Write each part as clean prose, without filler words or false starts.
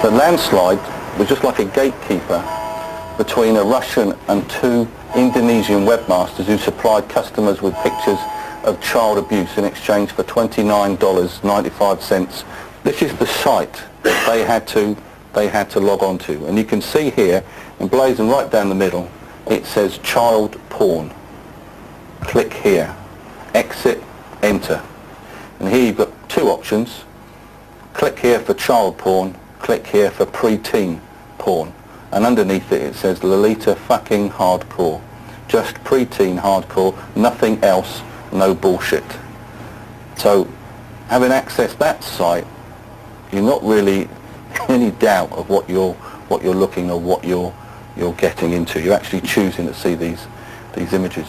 The landslide was just like a gatekeeper between a Russian and two Indonesian webmasters who supplied customers with pictures of child abuse in exchange for $29.95. This is the site that they had to log on to, and you can see here, emblazoned right down the middle, it says child porn. Click here, exit, enter. And here you've got two options. Click here for child porn, click here for pre-teen porn. And underneath it, it says Lolita fucking hardcore. Just pre-teen hardcore, nothing else, no bullshit. So, having accessed that site, you're not really any doubt of what you're looking or what you're getting into. You're actually choosing to see these images.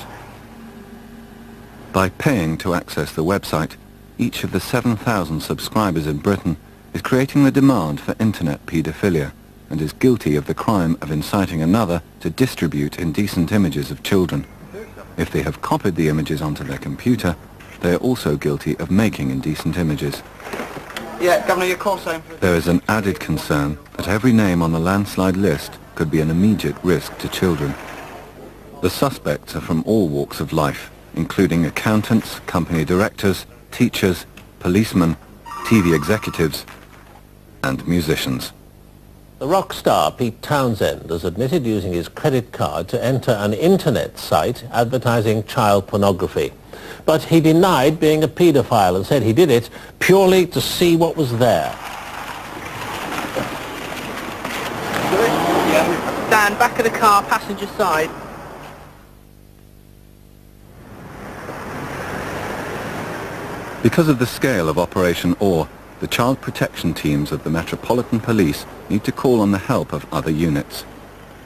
By paying to access the website, each of the 7,000 subscribers in Britain is creating the demand for internet paedophilia and is guilty of the crime of inciting another to distribute indecent images of children. If they have copied the images onto their computer, they are also guilty of making indecent images. Yeah, Governor, your call sign. There is an added concern that every name on the landslide list could be an immediate risk to children. The suspects are from all walks of life, including accountants, company directors, teachers, policemen, TV executives, and musicians. The rock star Pete Townsend has admitted using his credit card to enter an internet site advertising child pornography. But he denied being a paedophile and said he did it purely to see what was there. Stand back of the car, passenger side. Because of the scale of Operation OR, the child protection teams of the Metropolitan Police need to call on the help of other units.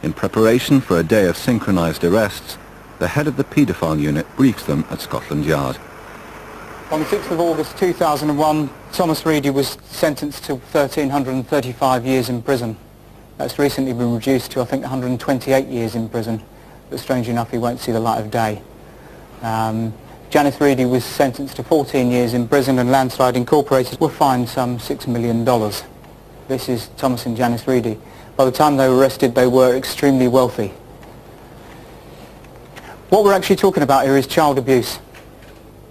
In preparation for a day of synchronized arrests, the head of the paedophile unit briefs them at Scotland Yard. On the 6th of August 2001, Thomas Reedy was sentenced to 1,335 years in prison. That's recently been reduced to, I think, 128 years in prison, but strangely enough, he won't see the light of day. Janice Reedy was sentenced to 14 years in prison, and Landslide Incorporated were fined some $6 million. This is Thomas and Janice Reedy. By the time they were arrested, they were extremely wealthy. What we're actually talking about here is child abuse.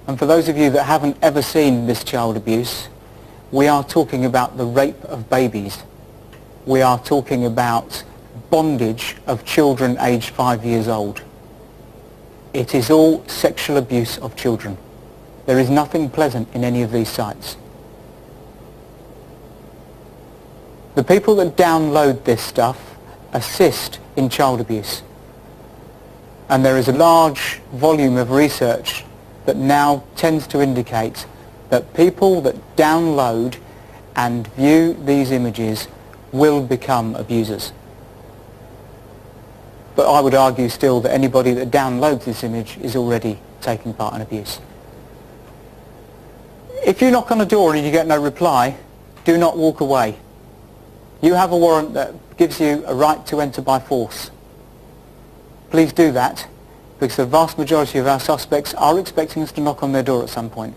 And for those of you that haven't ever seen this child abuse, we are talking about the rape of babies. We are talking about bondage of children aged 5 years old. It is all sexual abuse of children. There is nothing pleasant in any of these sites. The people that download this stuff assist in child abuse. And there is a large volume of research that now tends to indicate that people that download and view these images will become abusers. But I would argue still that anybody that downloads this image is already taking part in abuse. If you knock on a door and you get no reply, do not walk away. You have a warrant that gives you a right to enter by force. Please do that, because the vast majority of our suspects are expecting us to knock on their door at some point.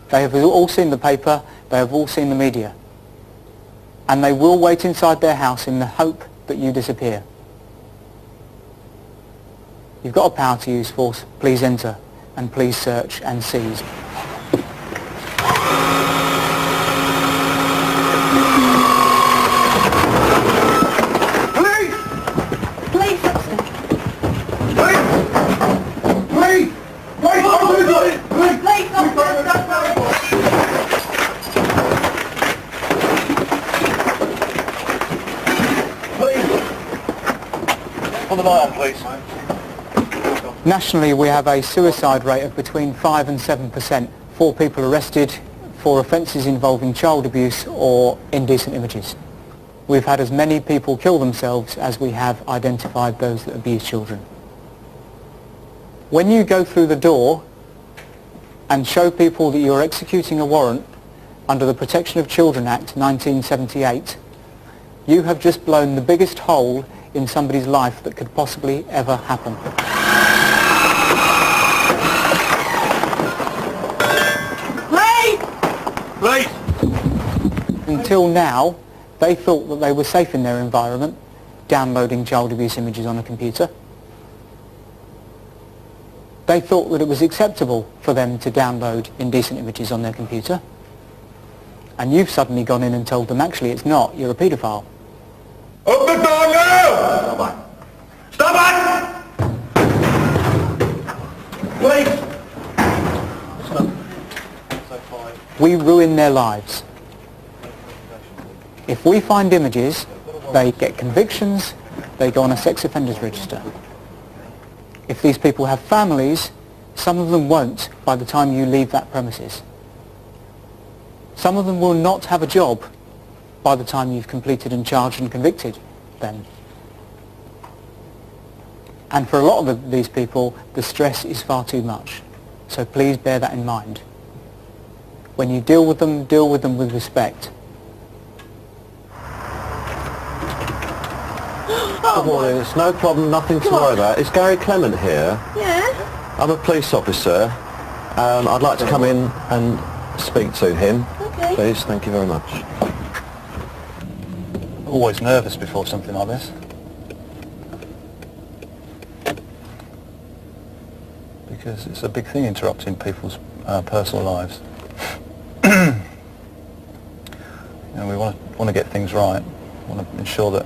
They have all seen the paper, they have all seen the media. And they will wait inside their house in the hope that you disappear. You've got a power to use force, please enter, and please search and seize. Put the light on, please. Nationally, we have a suicide rate of between 5 and 7%. 4 people arrested for offences involving child abuse or indecent images. We've had as many people kill themselves as we have identified those that abuse children. When you go through the door and show people that you're executing a warrant under the Protection of Children Act 1978, you have just blown the biggest hole in somebody's life that could possibly ever happen. Please! Until now, They thought that they were safe in their environment, downloading child abuse images on a computer. They thought that it was acceptable for them to download indecent images on their computer. And you've suddenly gone in and told them, actually it's not, you're a paedophile. Open the door now! Stop it! Please! We ruin their lives. If we find images, they get convictions, they go on a sex offenders register. If these people have families, some of them won't by the time you leave that premises. Some of them will not have a job by the time you've completed and charged and convicted them. And for a lot of these people, the stress is far too much. So please bear that in mind. When you deal with them with respect. Good morning. It's no problem, nothing to worry about. It's Gary Clement here. Yeah? I'm a police officer. I'd like to come in and speak to him. Okay. Please, thank you very much. Always nervous before something like this. Because it's a big thing interrupting people's personal lives. We want to get things right. We want to ensure that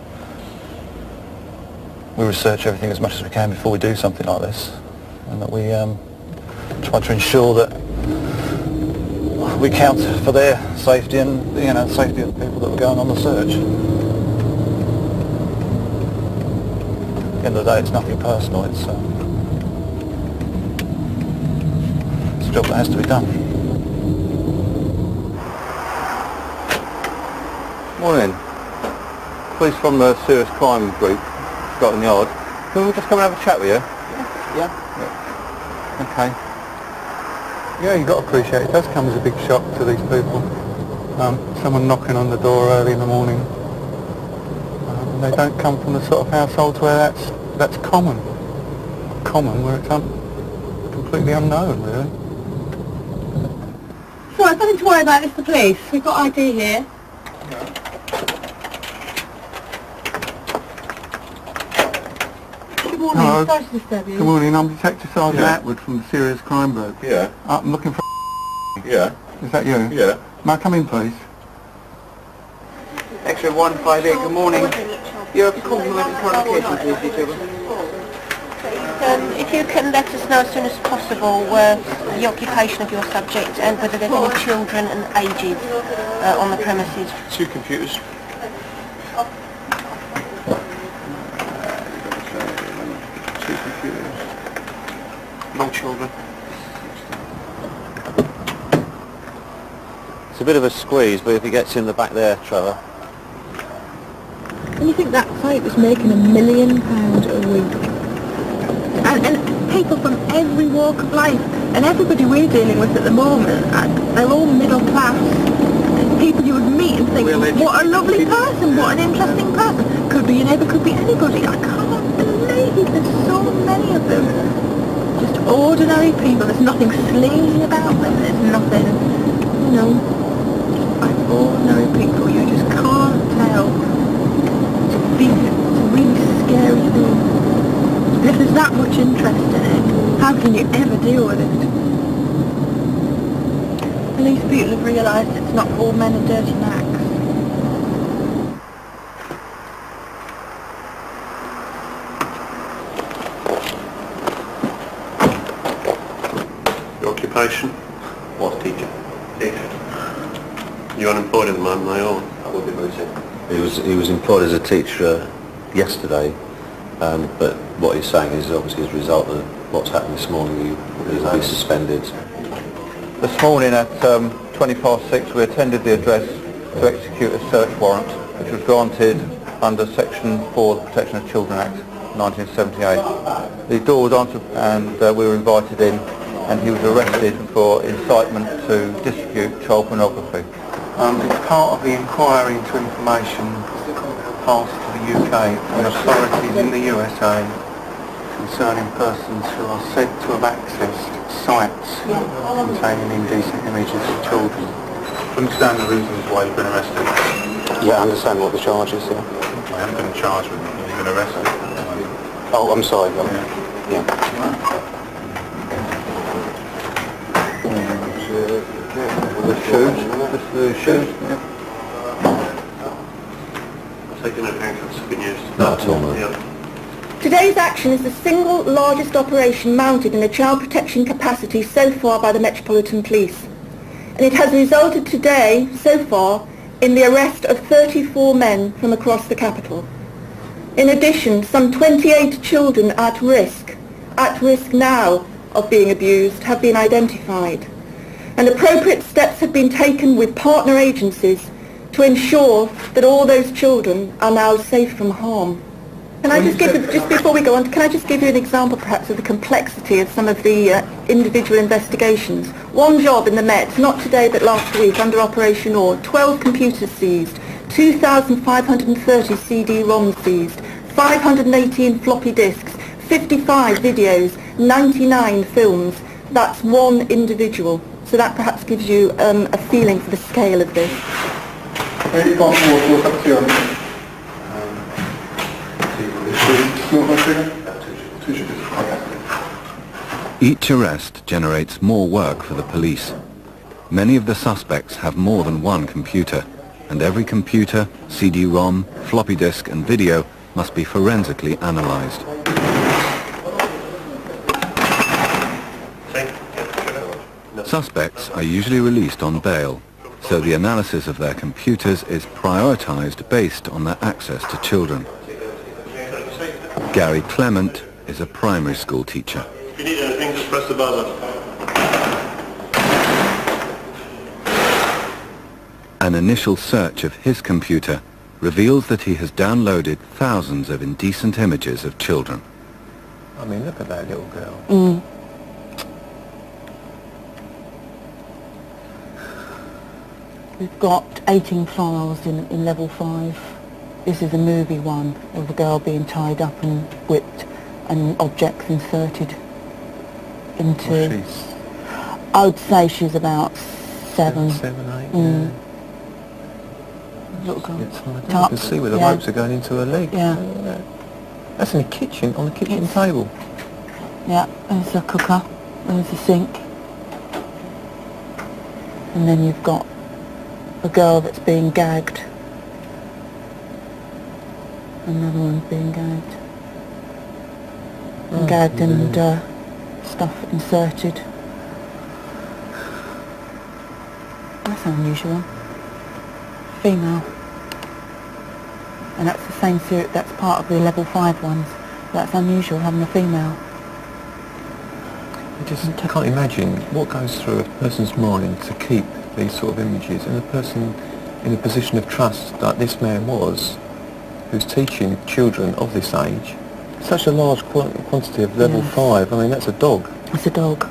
we research everything as much as we can before we do something like this, and that we try to ensure that we count for their safety and the safety of the people that were going on the search. At the end of the day, it's nothing personal. It's a job that has to be done. Morning. Police from the Serious Crime Group, Scotland Yard. Can we just come and have a chat with you? Yeah. Okay. Yeah, you've got to appreciate it. It does come as a big shock to these people. Someone knocking on the door early in the morning. They don't come from the sort of households where that's common. Common, where it's completely unknown, really. So it's nothing to worry about, it's the police. We've got ID here. Good morning, Hello. sorry to disturb you. Good morning, I'm Detective Sergeant Atwood from the Serious Crime Group. Yeah, I'm looking for... yeah, Is that you? yeah. May I come in, please? Extra 158, good morning. Your compliment and qualification, please, each other. If you can let us know as soon as possible the occupation of your subject and whether there are any children and ages on the premises. 2 computers. No children. It's a bit of a squeeze, but if he gets in the back there, Trevor. And you think that site was making £1 million a week? And people from every walk of life, and everybody we're dealing with at the moment, they're all middle class. People you would meet and think, what a lovely person, what an interesting person. Could be your neighbour, could be anybody. I can't believe there's so many of them. Just ordinary people. There's nothing sleazy about them. There's nothing, just like ordinary people. You just can't tell. It's a really scary thing. If there's that much interest in it, how can you ever deal with it? At least people have realised it's not all men and dirty Macs. Your occupation? What, teacher? You're unemployed at the moment, are you? I will be moving. He was employed as a teacher yesterday, but what he's saying is obviously as a result of what's happened this morning, he will be suspended. This morning at 6:20 we attended the address to execute a search warrant which was granted under Section 4 of the Protection of Children Act 1978. The door was answered and we were invited in, and he was arrested for incitement to distribute child pornography. It's part of the inquiry into information passed to the UK and authorities in the USA concerning persons who are said to have accessed sites containing indecent images of children. Understand the reasons why you've been arrested? Yeah, I understand what the charge is, yeah. I haven't been charged with anything. You've been arrested. Oh, I'm sorry. Yeah. The shoes. The shoes. Taking into account that's been used. Not at all, no. Yeah. Today's action is the single largest operation mounted in a child protection capacity so far by the Metropolitan Police. And it has resulted today, so far, in the arrest of 34 men from across the capital. In addition, some 28 children at risk now of being abused, have been identified. And appropriate steps have been taken with partner agencies to ensure that all those children are now safe from harm. Can I just before we go on, can I just give you an example perhaps of the complexity of some of the individual investigations? One job in the Met, not today but last week, under Operation OR, 12 computers seized, 2,530 CD-ROMs seized, 518 floppy disks, 55 videos, 99 films. That's one individual. So that perhaps gives you a feeling for the scale of this. Each arrest generates more work for the police. Many of the suspects have more than one computer, and every computer, CD-ROM, floppy disk and video must be forensically analysed. Suspects are usually released on bail, so the analysis of their computers is prioritised based on their access to children. Gary Clement is a primary school teacher. If you need anything, just press the buzzer. An initial search of his computer reveals that he has downloaded thousands of indecent images of children. I mean, look at that little girl. We've got 18 files in level 5. This is a movie one of a girl being tied up and whipped and objects inserted into... I would say she's about 7. 7, 8, yeah. Little girl. You can see where the ropes are going into her leg. Yeah. That's in the kitchen, on the kitchen table. Yeah, there's a cooker, there's a sink. And then you've got a girl that's being gagged. Another one's being gagged. Gagged and stuff inserted. That's unusual. Female. And that's the same series, that's part of the level 5 ones. That's unusual, having a female. I just can't imagine what goes through a person's mind to keep these sort of images, and a person in a position of trust like this man was, who's teaching children of this age, such a large quantity of level 5. I mean, that's a dog. It's a dog.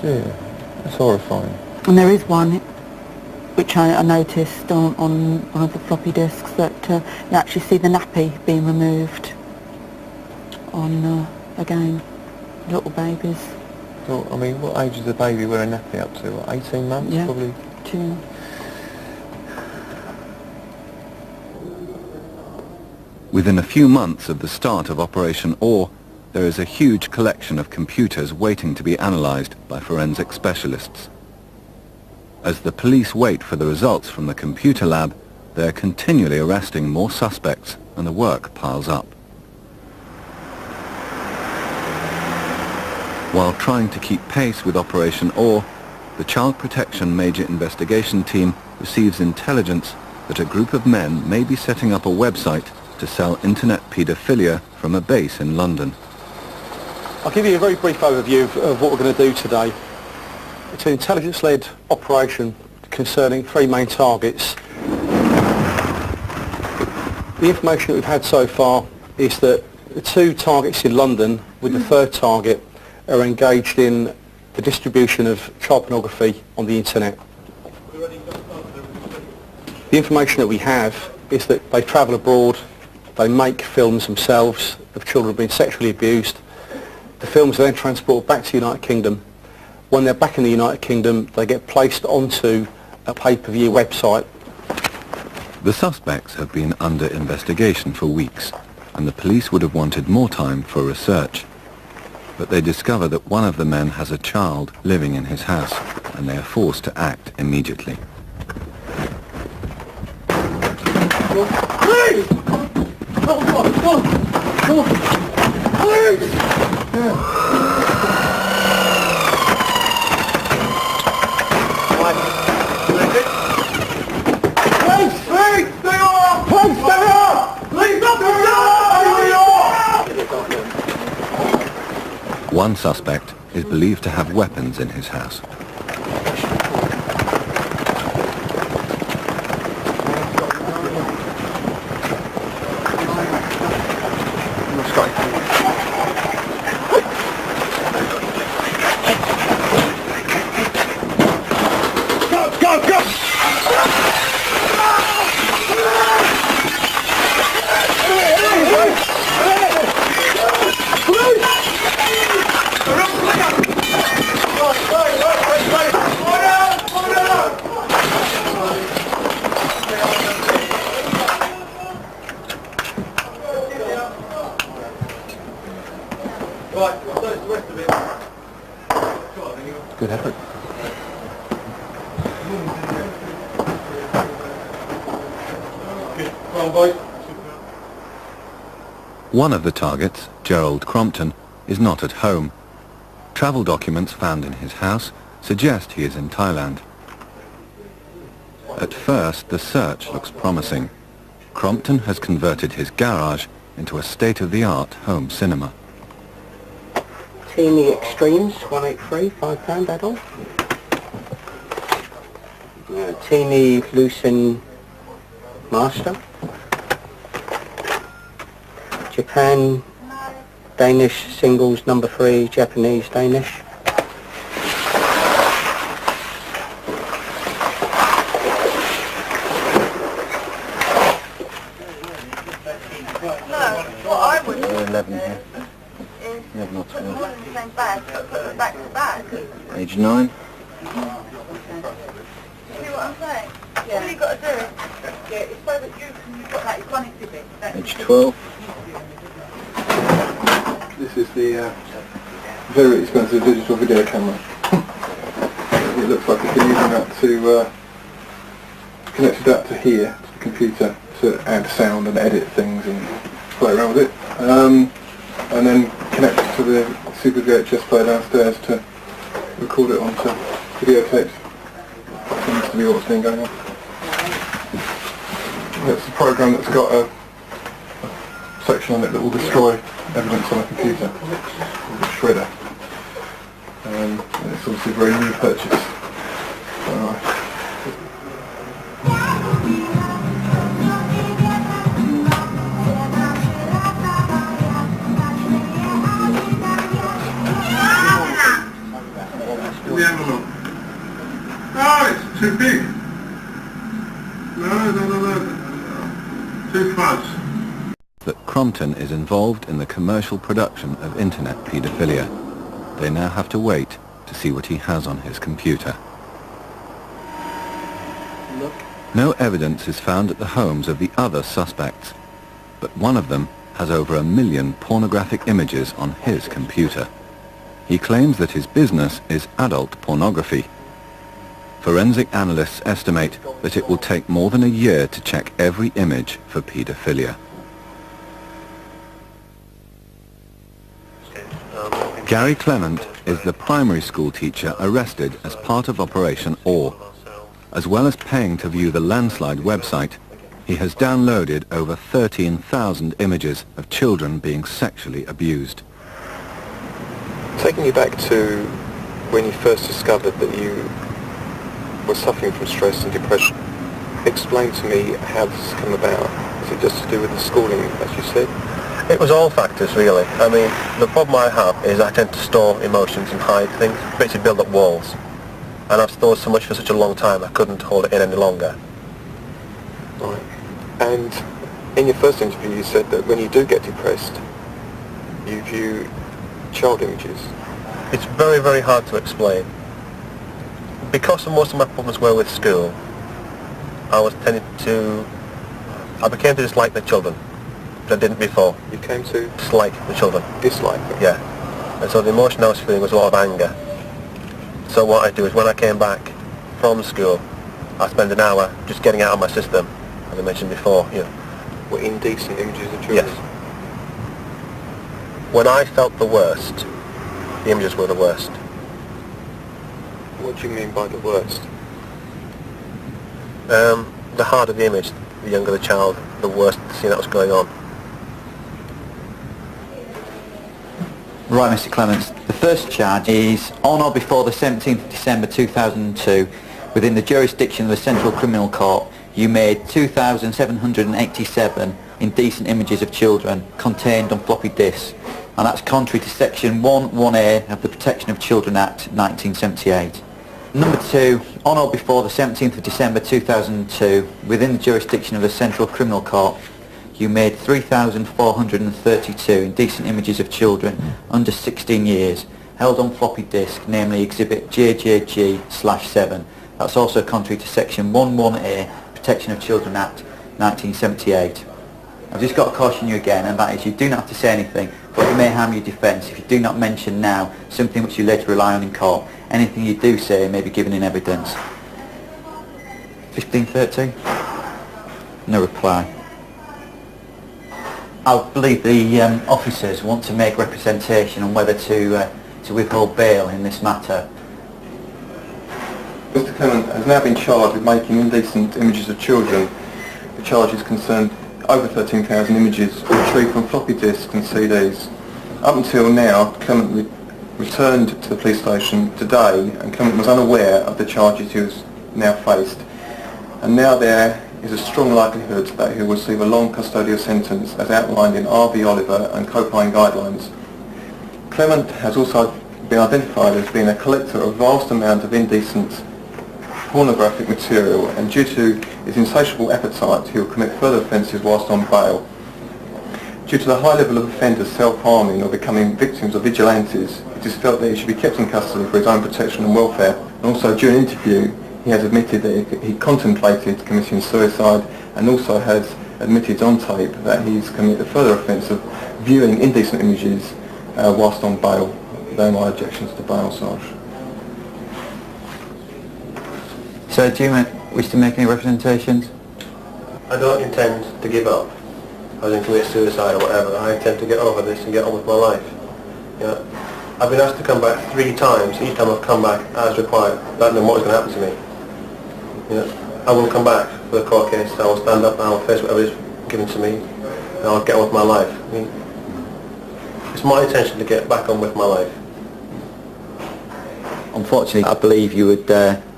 Yeah, that's horrifying. And there is one which I noticed on one of the floppy disks that you actually see the nappy being removed on, again, little babies. Well, I mean, what age is the baby wearing a nappy up to? What, 18 months? Yeah. Probably. 2. Within a few months of the start of Operation OR, there is a huge collection of computers waiting to be analysed by forensic specialists. As the police wait for the results from the computer lab, they are continually arresting more suspects and the work piles up. While trying to keep pace with Operation OR, the Child Protection Major Investigation Team receives intelligence that a group of men may be setting up a website to sell internet paedophilia from a base in London. I'll give you a very brief overview of what we're going to do today. It's an intelligence-led operation concerning 3 main targets. The information that we've had so far is that the 2 targets in London, with the 3rd target, are engaged in the distribution of child pornography on the internet. The information that we have is that they travel abroad, they make films themselves of children being sexually abused. The films are then transported back to the United Kingdom. When they're back in the United Kingdom, they get placed onto a pay-per-view website The suspects have been under investigation for weeks, and the police would have wanted more time for research. But they discover that one of the men has a child living in his house, and they are forced to act immediately. One suspect is believed to have weapons in his house. Good effort. One of the targets, Gerald Crompton, is not at home. Travel documents found in his house suggest he is in Thailand. At first, the search looks promising. Crompton has converted his garage into a state-of-the-art home cinema. Teeny Extremes, 183, £5 adult. Teeny Lucen Master. Japan, Danish singles number 3, Japanese, Danish. No, what I would 11 here. is 11 or put them 12. all in the same bag, but put them back to back. Age 9. See what I'm saying? Yeah. All you've got to do is, yeah, it's so that you've got that, you've got an exhibit. Age 12. This is the very expensive digital video camera. It looks like it's been using that to connected that to here, to the computer, to add sound and edit things and play around with it. And then connected to the Super VHS player downstairs to record it onto videotapes. That seems to be what's been going on. It's a program that's got a section on it that will destroy evidence on a computer, called a shredder. And it's obviously a very new purchase. The envelope. Oh, it's too big. No. Too close. That Crompton is involved in the commercial production of internet paedophilia. They now have to wait to see what he has on his computer. No evidence is found at the homes of the other suspects, but one of them has over 1 million pornographic images on his computer. He claims that his business is adult pornography. Forensic analysts estimate that it will take more than a year to check every image for paedophilia. Gary Clement is the primary school teacher arrested as part of Operation OR. As well as paying to view the landslide website, he has downloaded over 13,000 images of children being sexually abused. Taking you back to when you first discovered that you were suffering from stress and depression, explain to me how this has come about. Is it just to do with the schooling, as you said? It was all factors, really. I mean, the problem I have is I tend to store emotions and hide things, basically build up walls. And I've stored so much for such a long time, I couldn't hold it in any longer. Right. And in your first interview you said that when you do get depressed, you view child images. It's very, very hard to explain. Because most of my problems were with school, I was tending to I became to dislike the children, which I didn't before. You came to Dislike the children. dislike them? Yeah. And so the emotion I was feeling was a lot of anger. So what I do is when I came back from school, I spend an hour just getting out of my system, as I mentioned before. You know. Were indecent images of children? Yes. When I felt the worst, the images were the worst. What do you mean by the worst? The harder the image, the younger the child, the worse the scene that was going on. Right, Mr. Clements. The first charge is on or before the 17th of December 2002, within the jurisdiction of the Central Criminal Court, you made 2,787 indecent images of children contained on floppy disks, and that's contrary to Section 1(1)A of the Protection of Children Act 1978. Number 2, on or before the 17th of December 2002, within the jurisdiction of the Central Criminal Court, you made 3,432 indecent images of children under 16 years, held on floppy disk, namely Exhibit JJG/7. That's also contrary to Section 1(1)A, Protection of Children Act 1978. I've just got to caution you again, and that is you do not have to say anything, but it may harm your defence if you do not mention now something which you later rely on in court. Anything you do say may be given in evidence. 1530? No reply. I believe the officers want to make representation on whether to withhold bail in this matter. Mr. Clement has now been charged with making indecent images of children. The charge is concerned over 13,000 images retrieved from floppy disks and CDs. Up until now, Clement returned to the police station today, and Clement was unaware of the charges he was now faced. And now there is a strong likelihood that he will receive a long custodial sentence as outlined in R.V. Oliver and Copine guidelines. Clement has also been identified as being a collector of a vast amount of indecent pornographic material, and due to his insatiable appetite he will commit further offences whilst on bail. Due to the high level of offenders self-harming or becoming victims of vigilantes, it is felt that he should be kept in custody for his own protection and welfare. And also during an interview he has admitted that he contemplated committing suicide, and also has admitted on tape that he's committed a further offence of viewing indecent images whilst on bail. They are my objections to bail, Sarge. So do you wish to make any representations? I don't intend to give up. I was going to commit suicide or whatever. I intend to get over this and get on with my life. You know, I've been asked to come back 3 times. Each time I've come back as required. I don't know what is going to happen to me. You know, I will come back for the court case. I will stand up and I will face whatever is given to me, and I'll get on with my life. I mean, it's my intention to get back on with my life. Unfortunately, I believe you would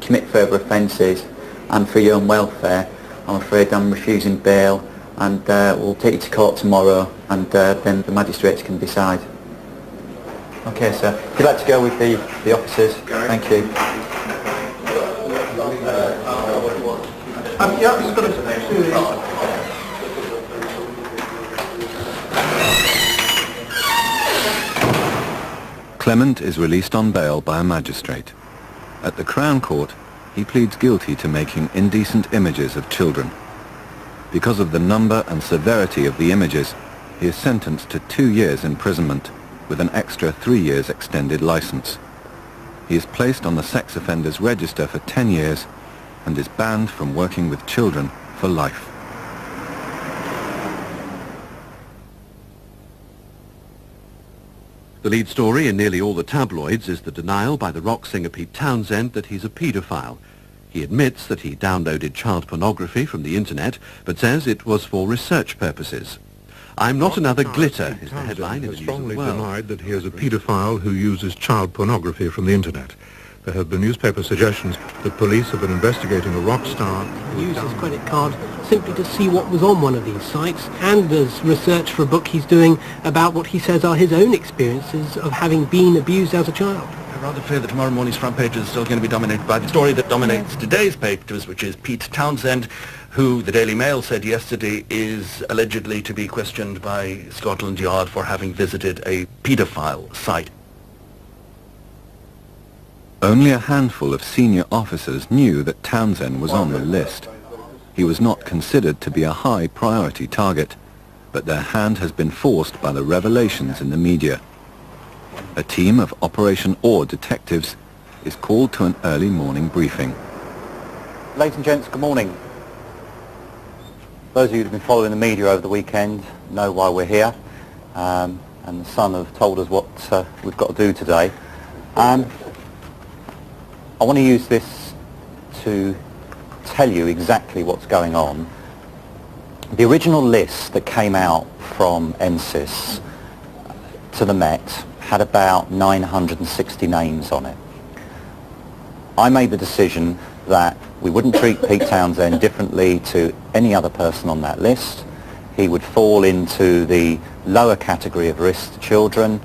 commit further offences, and for your own welfare, I'm afraid I'm refusing bail, and we'll take you to court tomorrow, and then the magistrates can decide. Okay, sir. If you'd like to go with the officers, thank you. Yeah, just got to Clement is released on bail by a magistrate. At the Crown Court, he pleads guilty to making indecent images of children. Because of the number and severity of the images, he is sentenced to 2 years imprisonment with an extra 3 years extended license. He is placed on the sex offenders register for 10 years and is banned from working with children for life. The lead story in nearly all the tabloids is the denial by the rock singer Pete Townsend that he's a paedophile. He admits that he downloaded child pornography from the internet, but says it was for research purposes. I'm not another glitter is the headline in the News of the World. Denied that he is a paedophile who uses child pornography from the internet. There have been newspaper suggestions that police have been investigating a rock star who Use his credit card simply to see what was on one of these sites, and as research for a book he's doing about what he says are his own experiences of having been abused as a child. I rather fear that tomorrow morning's front page is still going to be dominated by the story that dominates today's papers, which is Pete Townsend, who the Daily Mail said yesterday is allegedly to be questioned by Scotland Yard for having visited a paedophile site. Only a handful of senior officers knew that Townsend was on the list. he was not considered to be a high priority target, but their hand has been forced by the revelations in the media. A team of Operation OR detectives is called to an early morning briefing. Ladies and gents, good morning. Those of you who have been following the media over the weekend know why we're here, and the Sun have told us what we've got to do today. I want to use this to tell you exactly what's going on. The original list that came out from NSIS to the Met had about 960 names on it. I made the decision that we wouldn't treat Pete Townsend differently to any other person on that list. He would fall into the lower category of risk to children.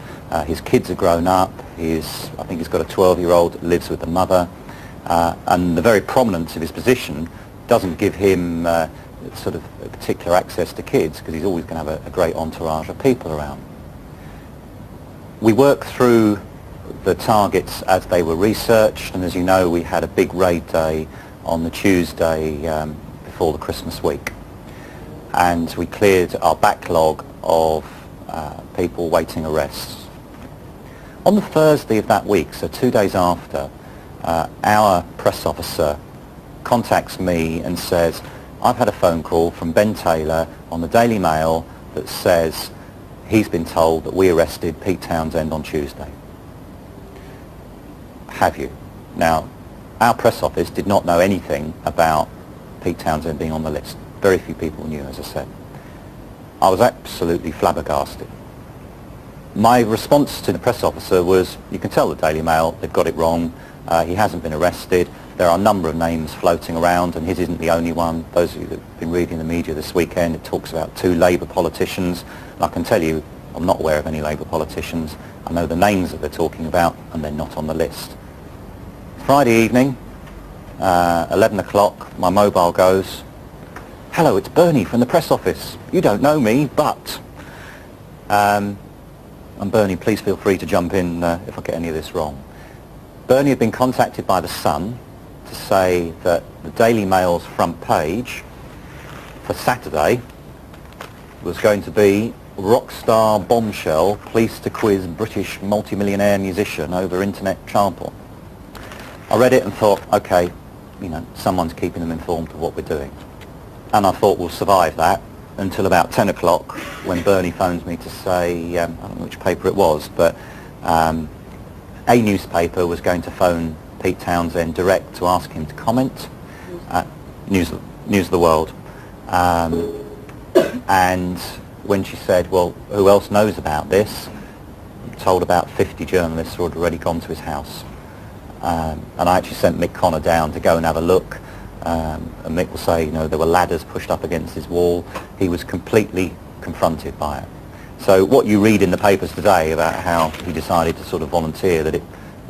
His kids are grown up. I think he's got a 12-year-old that lives with the mother. And the very prominence of his position doesn't give him sort of a particular access to kids, because he's always going to have a great entourage of people around. We worked through the targets as they were researched, and as you know, we had a big raid day on the Tuesday before the Christmas week, and we cleared our backlog of people waiting arrests. On the Thursday of that week, so 2 days after, our press officer contacts me and says, I've had a phone call from Ben Taylor on the Daily Mail that says he's been told that we arrested Pete Townsend on Tuesday. Have you? Now, our press office did not know anything about Pete Townsend being on the list. Very few people knew, as I said. I was absolutely flabbergasted. My response to the press officer was, you can tell the Daily Mail, they've got it wrong. He hasn't been arrested. There are a number of names floating around, and his isn't the only one. Those of you that have been reading the media this weekend, it talks about 2 Labour politicians. And I can tell you, I'm not aware of any Labour politicians. I know the names that they're talking about, and they're not on the list. Friday evening, 11 o'clock, my mobile goes, hello, it's Bernie from the press office. You don't know me, but... and Bernie, please feel free to jump in if I get any of this wrong. Bernie had been contacted by the Sun to say that the Daily Mail's front page for Saturday was going to be rock star bombshell, police to quiz British multi-millionaire musician over internet child porn. I read it and thought, okay, you know, someone's keeping them informed of what we're doing. And I thought we'll survive that until about 10 o'clock when Bernie phones me to say, I don't know which paper it was, but a newspaper was going to phone Pete Townsend direct to ask him to comment. News of the World. And when she said, well, who else knows about this? I'm told about 50 journalists who had already gone to his house. And I actually sent Mick Connor down to go and have a look. And Mick will say, you know, there were ladders pushed up against his wall. He was completely confronted by it. So what you read in the papers today about how he decided to sort of volunteer that it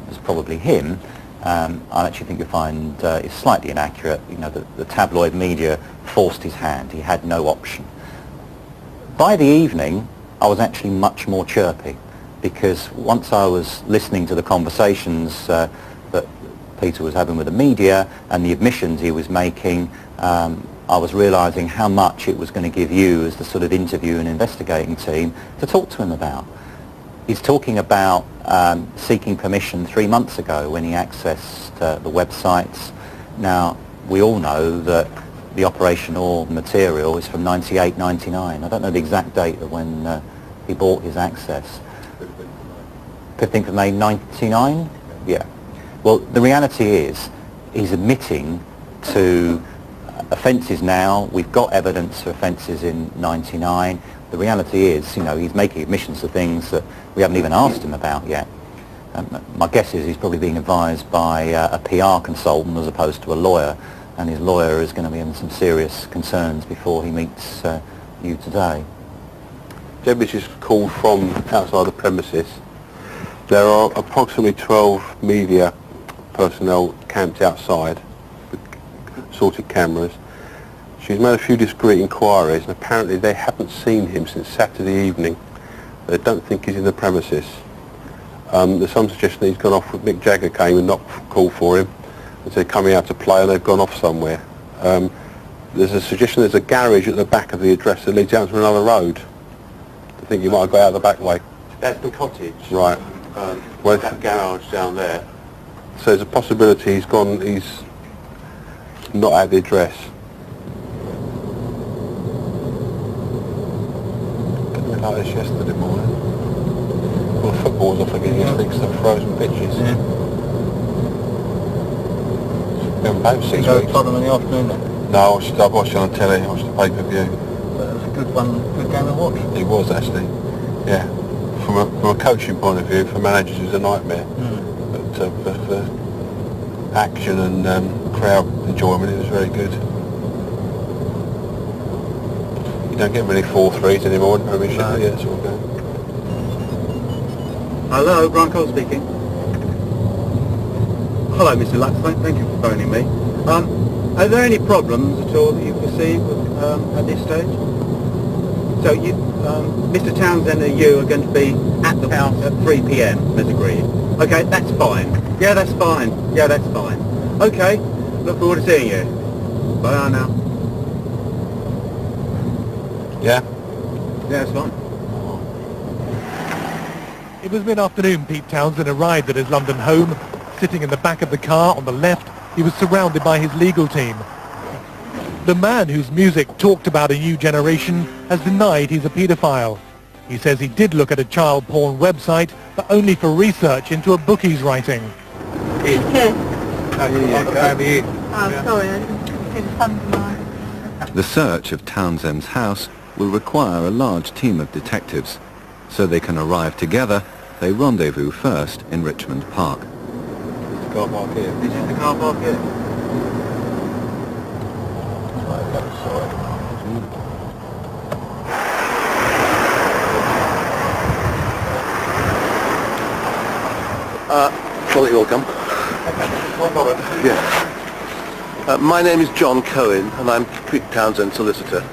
was probably him, I actually think you'll find is slightly inaccurate. You know, the tabloid media forced his hand. He had no option. By the evening, I was actually much more chirpy, because once I was listening to the conversations that Peter was having with the media and the admissions he was making, I was realising how much it was going to give you as the sort of interview and investigating team to talk to him about. He's talking about seeking permission 3 months ago when he accessed the websites. Now, we all know that the Operation OR material is from 98, 99. I don't know the exact date of when he bought his access. 15th of May 99? Yeah. Well, the reality is he's admitting to offences now. We've got evidence for offences in 99. The reality is, you know, he's making admissions to things that we haven't even asked him about yet. My guess is he's probably being advised by a PR consultant as opposed to a lawyer, and his lawyer is going to be in some serious concerns before he meets you today. This is called from outside the premises. There are approximately 12 media personnel camped outside with sorted cameras. She's made a few discreet inquiries, and apparently they haven't seen him since Saturday evening. They don't think he's in the premises. There's some suggestion that he's gone off with Mick Jagger came and not called for him and said coming out to play, and they've gone off somewhere. There's a suggestion there's a garage at the back of the address that leads out to another road. I think you might have got out the back way. That's the cottage. Right. Well, that garage down there. So there's a possibility he's not at the address. Didn't look like this yesterday morning. Well, football's off again yesterday because of frozen pitches. Yeah. Been about 6 weeks. Tottenham in the afternoon then? No, I watched it on telly. I watched the pay-per-view. It was a good game to watch. It was actually, yeah. From a coaching point of view, for managers it was a nightmare. But for action and crowd enjoyment, it was very good. You don't get many 4-3s anymore in Premiership, No. yeah, it's all good. Hello, Brian Cole speaking. Hello, Mr. Lux. Thank you for phoning me. Are there any problems at all that you perceive at this stage? So you, Mr. Townsend and you are going to be at the house at 3 p.m. as agreed. Okay, that's fine. Yeah, that's fine. Yeah, that's fine. Okay, look forward to seeing you. Bye now. Yeah? Yeah, that's fine. It was mid-afternoon Pete Townsend arrived at his London home. Sitting in the back of the car on the left, he was surrounded by his legal team. The man whose music talked about a new generation has denied he's a paedophile. He says he did look at a child porn website, but only for research into a book he's writing. Yes. Oh, sorry, I didn't see the sunlight. The search of Townsend's house will require a large team of detectives. So they can arrive together, they rendezvous first in Richmond Park. Car park here. This is the car park here. Well, you're welcome. Yeah. My name is John Cohen, and I'm Pete Townsend solicitor.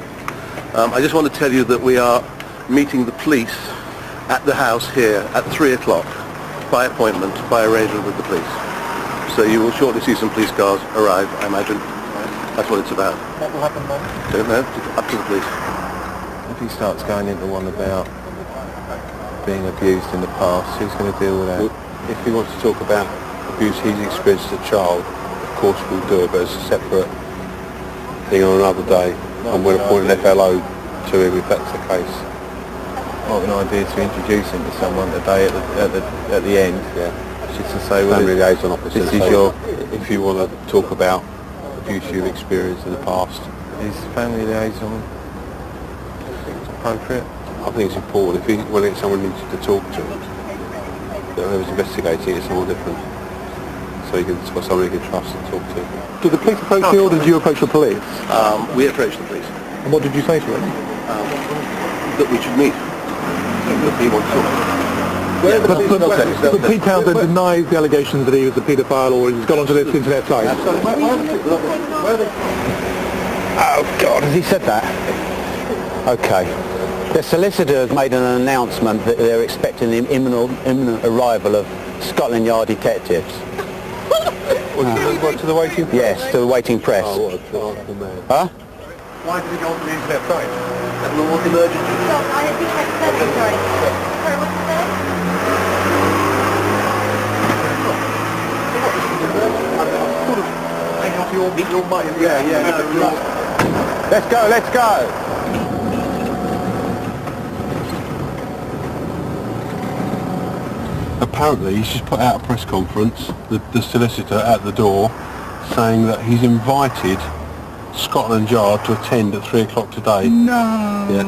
I just want to tell you that we are meeting the police at the house here at 3 o'clock by appointment, by arrangement with the police. So you will shortly see some police cars arrive, I imagine. That's what it's about. What will happen then? Don't know. Up to the police. If he starts going into one about being abused in the past, who's going to deal with that? If he wants to talk about abuse he's experienced as a child, of course we'll do it, but it's a separate thing on another day. I'm going to appoint an FLO to him if that's the case. What an idea to introduce him to someone today at the end. Yeah. Just to say, well, Family liaison officer. this is So your... If you want to talk about abuse you've experienced in the past, Is family liaison appropriate? I think it's important. If you want to get someone needs to talk to, whoever's investigating, it's someone different. So you can got someone you can trust and talk to. Did the police approach you or did you approach the police? We approached the police. And what did you say to them? That we should meet. That he wants to talk. But Pete Townsend denies the allegations that he was a paedophile or he's gone onto this internet site. Oh God, has he said that? Okay. The solicitor has made an announcement that they're expecting the imminent arrival of Scotland Yard detectives. What, to the waiting press? Yes, to the waiting press. Oh, what a delightful man. Huh? Why did he go onto the internet site? What emergency? Let's go, let's go! Apparently he's just put out a press conference, the solicitor at the door, saying that he's invited Scotland Yard to attend at 3 o'clock today. No! Yeah.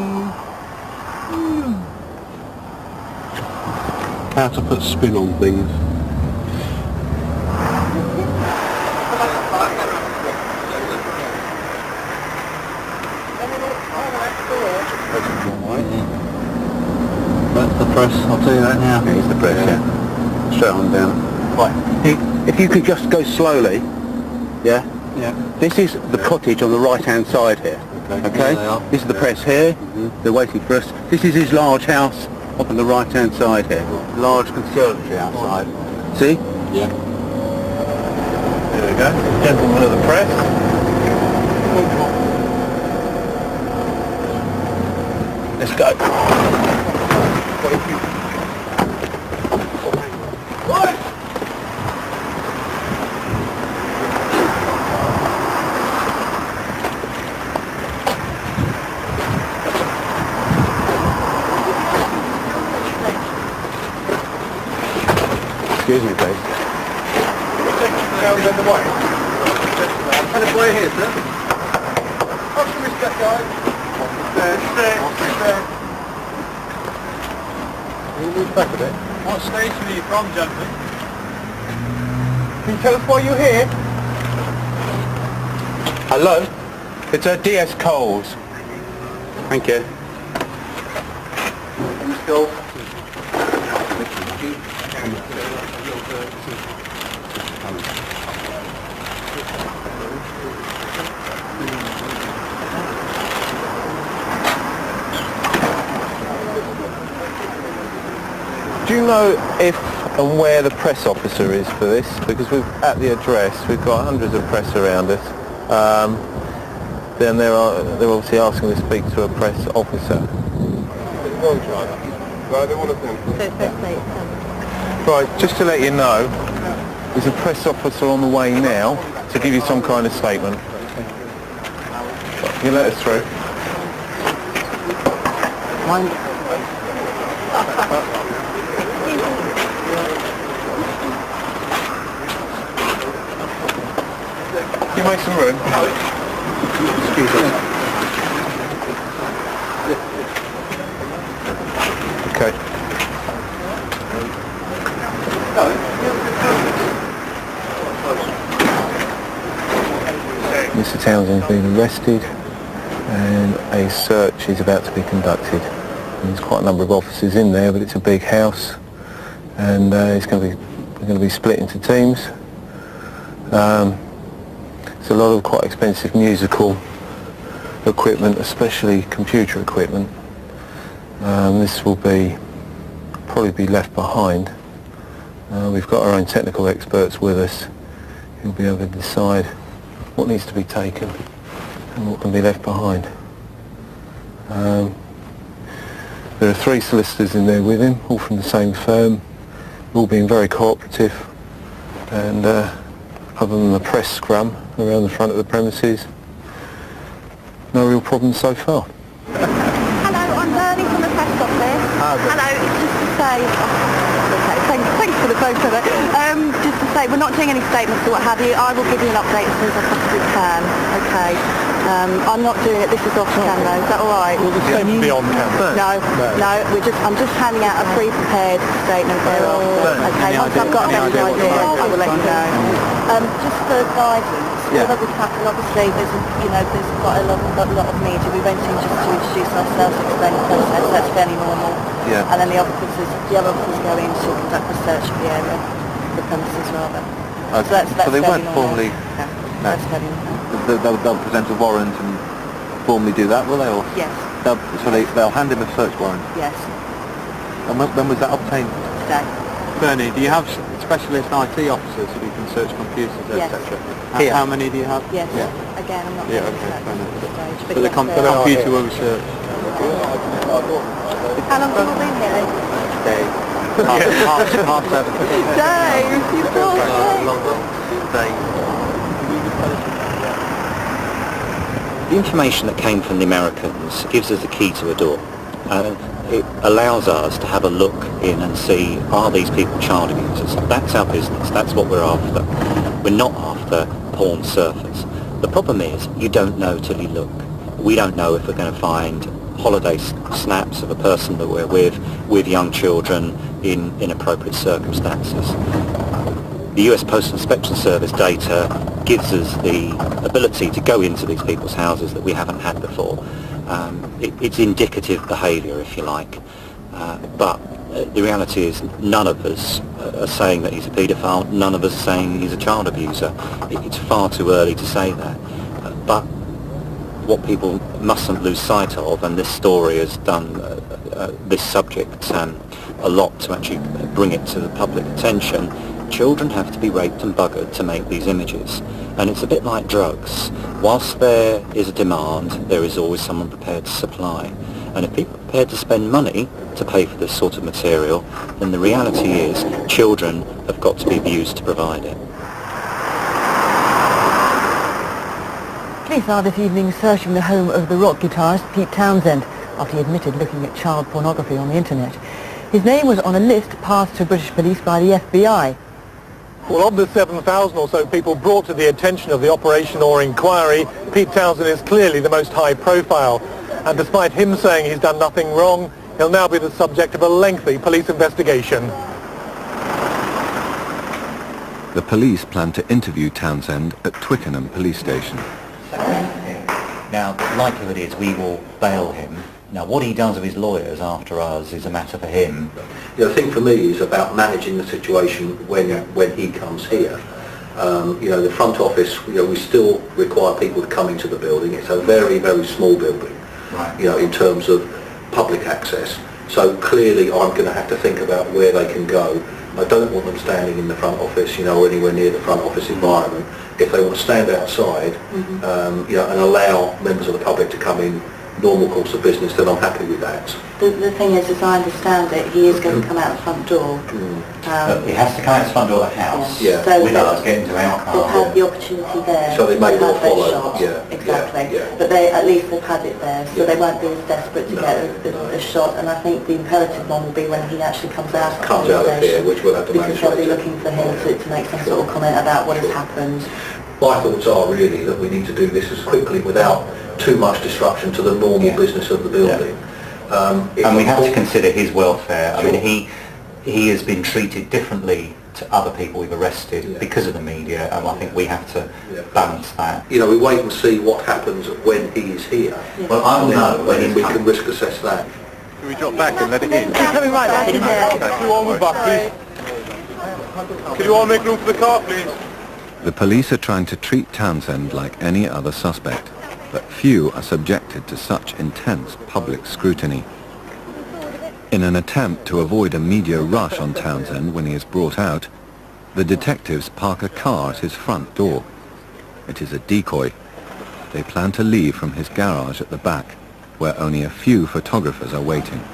How to put spin on things. That's the press, I'll tell you that now. Yeah, he's the press, yeah. Straight on down. Right, if you could just go slowly, yeah? Yeah. This is the cottage on the right-hand side here, okay? There they are. This is the press here, they're waiting for us. This is his large house up on the right-hand side here. Large conservatory outside. See? Yeah. There we go. Gentlemen of the press. go. Excuse me, please. Had a boy here, sir. What's the respect, guys? Can you move back a bit? What station are you from, gentlemen? Can you tell us why you're here? Hello? It's DS Coles. Thank you. Let's go. Do you know if and where the press officer is for this? Because at the address we've got hundreds of press around us. Then they're obviously asking to speak to a press officer. Right, just to let you know, there's a press officer on the way now to give you some kind of statement. You let us through. Can you make some room? Excuse me. Okay. Mr. Townsend's been arrested and a search is about to be conducted. And there's quite a number of officers in there, but it's a big house and we're going to be split into teams. There's a lot of quite expensive musical equipment, especially computer equipment. This will probably be left behind. We've got our own technical experts with us who'll be able to decide what needs to be taken and what can be left behind. There are 3 solicitors in there with him, all from the same firm, all being very cooperative, and other than the press scrum around the front of the premises, no real problems so far. Hello, I'm Bernie from the press office. Hello, it's just to say... Okay, thanks for the photo there. Just to say, we're not doing any statements or what have you. I will give you an update as soon as I possibly can. Okay. I'm not doing it. This is off camera. Is that all right? Will the statement be on camera? No. I'm just handing out a pre-prepared statement there. Okay. Once I've got a better idea, I will let you know. Just for guidance. Although we've happened, obviously, there's quite a lot of media. We went in just to introduce ourselves, explain the process. That's fairly normal. Yeah. And then the other officers go in to conduct research for the area, the premises rather. So that's they won't normal. formally... Yeah, that's fairly normal. They'll present a warrant and formally do that, will they? Or Yes. They'll hand him a search warrant? Yes. And when was that obtained? Today. Bernie, do you have specialist IT officers who can search computers, Yes. etc.? Here. How many do you have? Yes. Again, I'm not going to that at this stage. So the computer will research. How long have you been here? Dave. Half 7. Dave, you poor Dave. The information that came from the Americans gives us the key to a door. It allows us to have a look in and see, are these people child abusers? That's our business. That's what we're after. We're not after porn surfers. The problem is, you don't know till you look. We don't know if we're going to find holiday snaps of a person that we're with young children in inappropriate circumstances. The US Postal Inspection Service data gives us the ability to go into these people's houses that we haven't had before. It's indicative behaviour, if you like, but the reality is none of us are saying that he's a paedophile, none of us are saying he's a child abuser. It's far too early to say that, but what people mustn't lose sight of, and this story has done this subject a lot to actually bring it to the public attention. Children have to be raped and buggered to make these images, and it's a bit like drugs. Whilst there is a demand, there is always someone prepared to supply, and if people prepared to spend money to pay for this sort of material, then the reality is children have got to be abused to provide it. Police are this evening searching the home of the rock guitarist Pete Townsend after he admitted looking at child pornography on the internet. His name was on a list passed to British police by the FBI. Well, of the 7,000 or so people brought to the attention of the operation or inquiry, Pete Townsend is clearly the most high profile. And despite him saying he's done nothing wrong, he'll now be the subject of a lengthy police investigation. The police plan to interview Townsend at Twickenham police station. Now, the likelihood is we will bail him. Now, what he does with his lawyers after us is a matter for him. The thing for me is about managing the situation when he comes here. The front office, we still require people to come into the building. It's a very, very small building, right, in terms of public access. So clearly I'm going to have to think about where they can go. I don't want them standing in the front office, or anywhere near the front office environment. If they want to stand outside, and allow members of the public to come in normal course of business, then I'm happy with that. The thing is, as I understand it, he is going to come out the front door. He has to come out the front door of the house with us, get into our car. They've had the opportunity there. So they may well follow. Shot. Exactly. But at least they've had it there, so they won't be as desperate to get a shot. And I think the imperative one will be when he actually comes out of the here, which we'll have to manage because they'll be looking for him to make some sort of comment about what has happened. My thoughts are really that we need to do this as quickly without too much disruption to the normal business of the building. And we have to consider his welfare. I mean, he has been treated differently to other people we've arrested because of the media, and I think we have to balance that. We wait and see what happens when he is here. Well, I will know when we can risk assess that. Can we drop back and let it in? Coming right back in there. Can you all move back, please? Can you all make room for the car, please? The police are trying to treat Townsend like any other suspect, but few are subjected to such intense public scrutiny. In an attempt to avoid a media rush on Townsend when he is brought out, the detectives park a car at his front door. It is a decoy. They plan to leave from his garage at the back, where only a few photographers are waiting.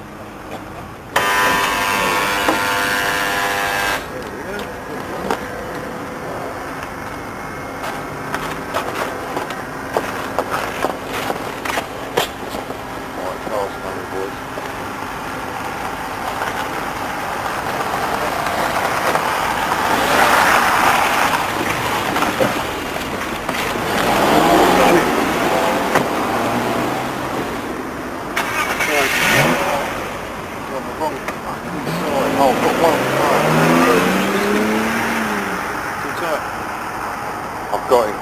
I've got him.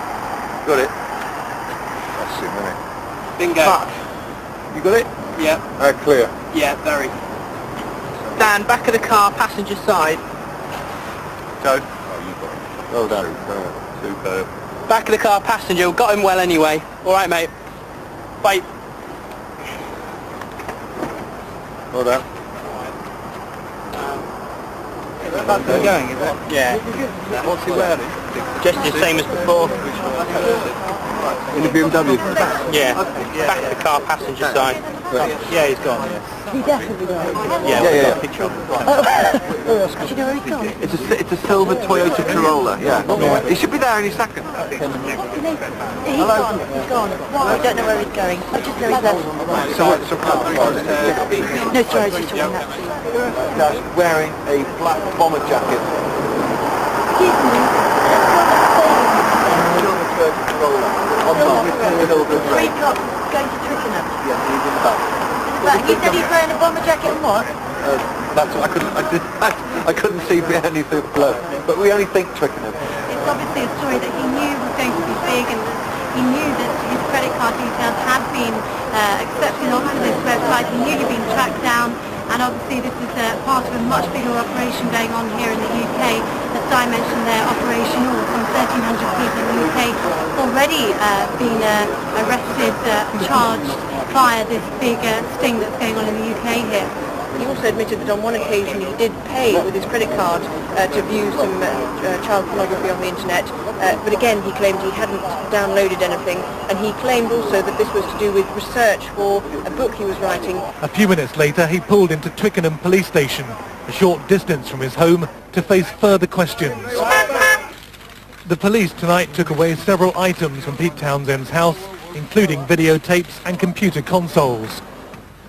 Got it? That's him, isn't it? Bingo. Fuck. You got it? Yeah. Clear. Yeah, very. Dan, back of the car, passenger side. Go. Oh, you got him. Well done. Superb. Back of the car, passenger. We got him well anyway. All right, mate. Wait. Well done. That's where going, is it? Yeah. What's he wearing? Just the same as before. In the BMW? Yeah. Back of the car, passenger side. Yeah, he's gone, yeah. He definitely gone. Yeah, we've got a picture of him. Do you know where he's gone? It's a silver Toyota Corolla, yeah. He should be there any second. He's gone. He's gone. I don't know where he's going. I just know he's left. So No, sorry, I was just talking that. Dash wearing a black bomber jacket. Excuse me. Silver Toyota Corolla. On top with silver and Three red. cops going to Twickenham. Yeah, he's in the back. But he said he's wearing a bomber jacket and what? That's what I couldn't see anything below. But we only think Twickenham. It's obviously a story that he knew was going to be big, and he knew that his credit card details had been accepted onto this website. He knew he'd been tracked down, and obviously this is part of a much bigger operation going on here in the UK. As Di mentioned there, Operation All, some 1,300 people in the UK already been arrested and charged via this big sting that's going on in the UK here. He also admitted that on one occasion he did pay with his credit card to view some child pornography on the internet, but again he claimed he hadn't downloaded anything, and he claimed also that this was to do with research for a book he was writing. A few minutes later, he pulled into Twickenham police station, a short distance from his home, to face further questions. The police tonight took away several items from Pete Townsend's house, including videotapes and computer consoles.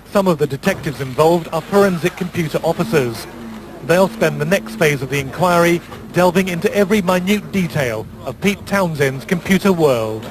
Some of the detectives involved are forensic computer officers. They'll spend the next phase of the inquiry delving into every minute detail of Pete Townsend's computer world.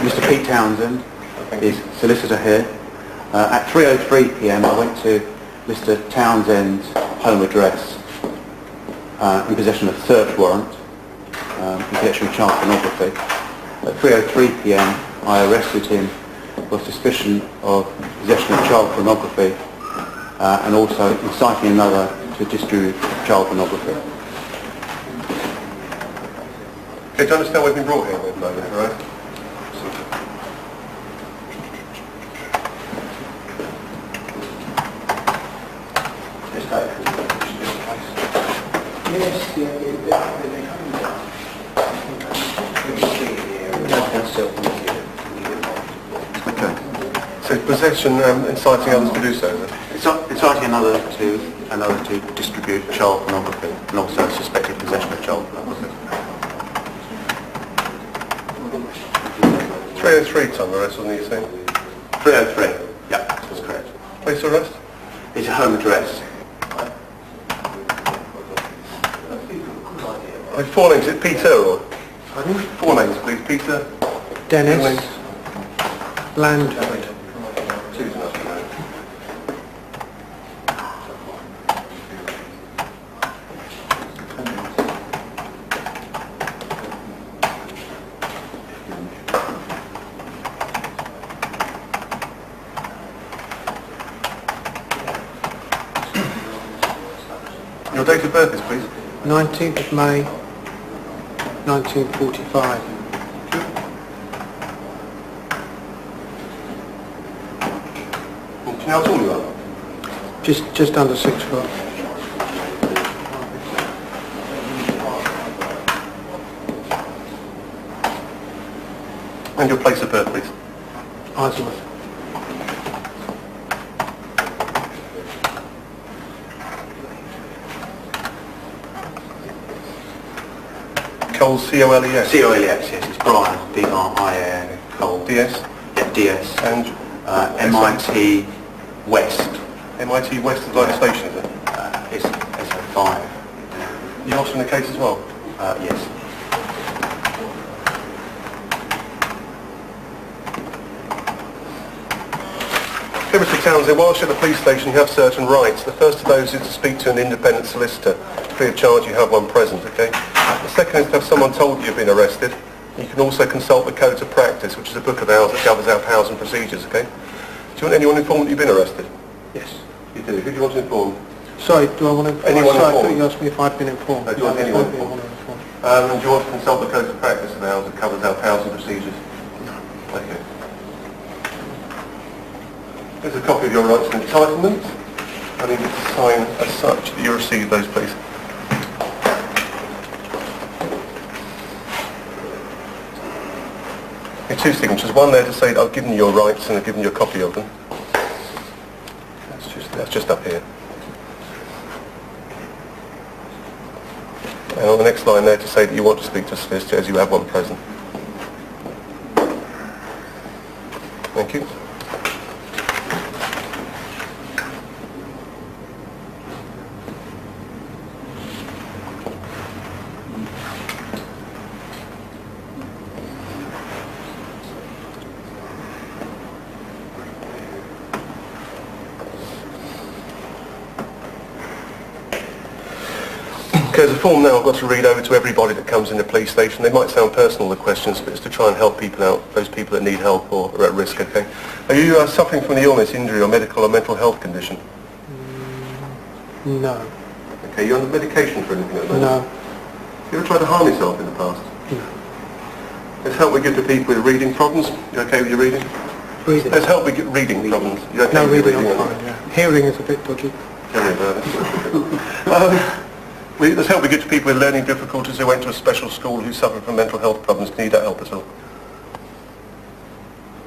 Mr. Pete Townsend is solicitor here. At 3:03 p.m. I went to Mr. Townsend's home address in possession of a search warrant in connection with child pornography. At 3:03 p.m. I arrested him for suspicion of possession of child pornography and also inciting another to distribute child pornography. Okay, do you understand we've been brought here with moment, right? Okay. So possession, inciting others to do so, is it? Inciting another to distribute child pornography and also suspected possession of child pornography. 303 time arrest, wasn't he saying? 303, yeah, that's correct. Place of arrest? It's a home address. Four names, is it Peter or? Four names, please. Peter? Dennis. Blandford. Your date of birth is, please? 19th of May, 1945. Do you know how tall you are? Just under 6 foot. And your place of birth, please? Isleworth. Cole, C-O-L-E-S? C-O-L-E-S, yes, it's Brian, B-R-I-A-N, Cole. D-S? Yeah, D-S. And? MIT West. MIT West is like a station, is it? It's SO5. You lost in the case as well? Yes. Okay, Mr. Townsend, whilst you're at the police station you have certain rights. The first of those is to speak to an independent solicitor. Free of charge, you have one present, okay? The second is to have someone told you you've been arrested. You can also consult the Codes of Practice, which is a book of ours that covers our powers and procedures, okay? Do you want anyone informed that you've been arrested? Yes. You do. Who do you want to inform? Sorry, do I want to... Anyone sorry, I informed? thought you asked me if I'd been informed. No, do you want anyone informed? And do you want to consult the Codes of Practice of ours that covers our powers and procedures? No. Okay. Here's a copy of your rights and entitlements. I need you to sign as such that you receive those, please. Two signatures, one there to say that I've given you your rights and I've given you a copy of them. That's just up here. And on the next line there to say that you want to speak to a solicitor as you have one present. Thank you. Okay, there's a form now I've got to read over to everybody that comes in the police station. They might sound personal, the questions, but it's to try and help people out, those people that need help or are at risk, okay? Are you suffering from an illness, injury or medical or mental health condition? No. Okay, you're on medication for anything at the moment? No. You ever tried to harm yourself in the past? No. There's help we give to people with reading problems. You okay with your reading? Reading? There's help we give reading problems. You okay No, with your reading reading? I'm fine, yeah. Hearing is a bit dodgy. Tell me about it. There's help we give to people with learning difficulties who went to a special school who suffer from mental health problems. Do you need that help at all?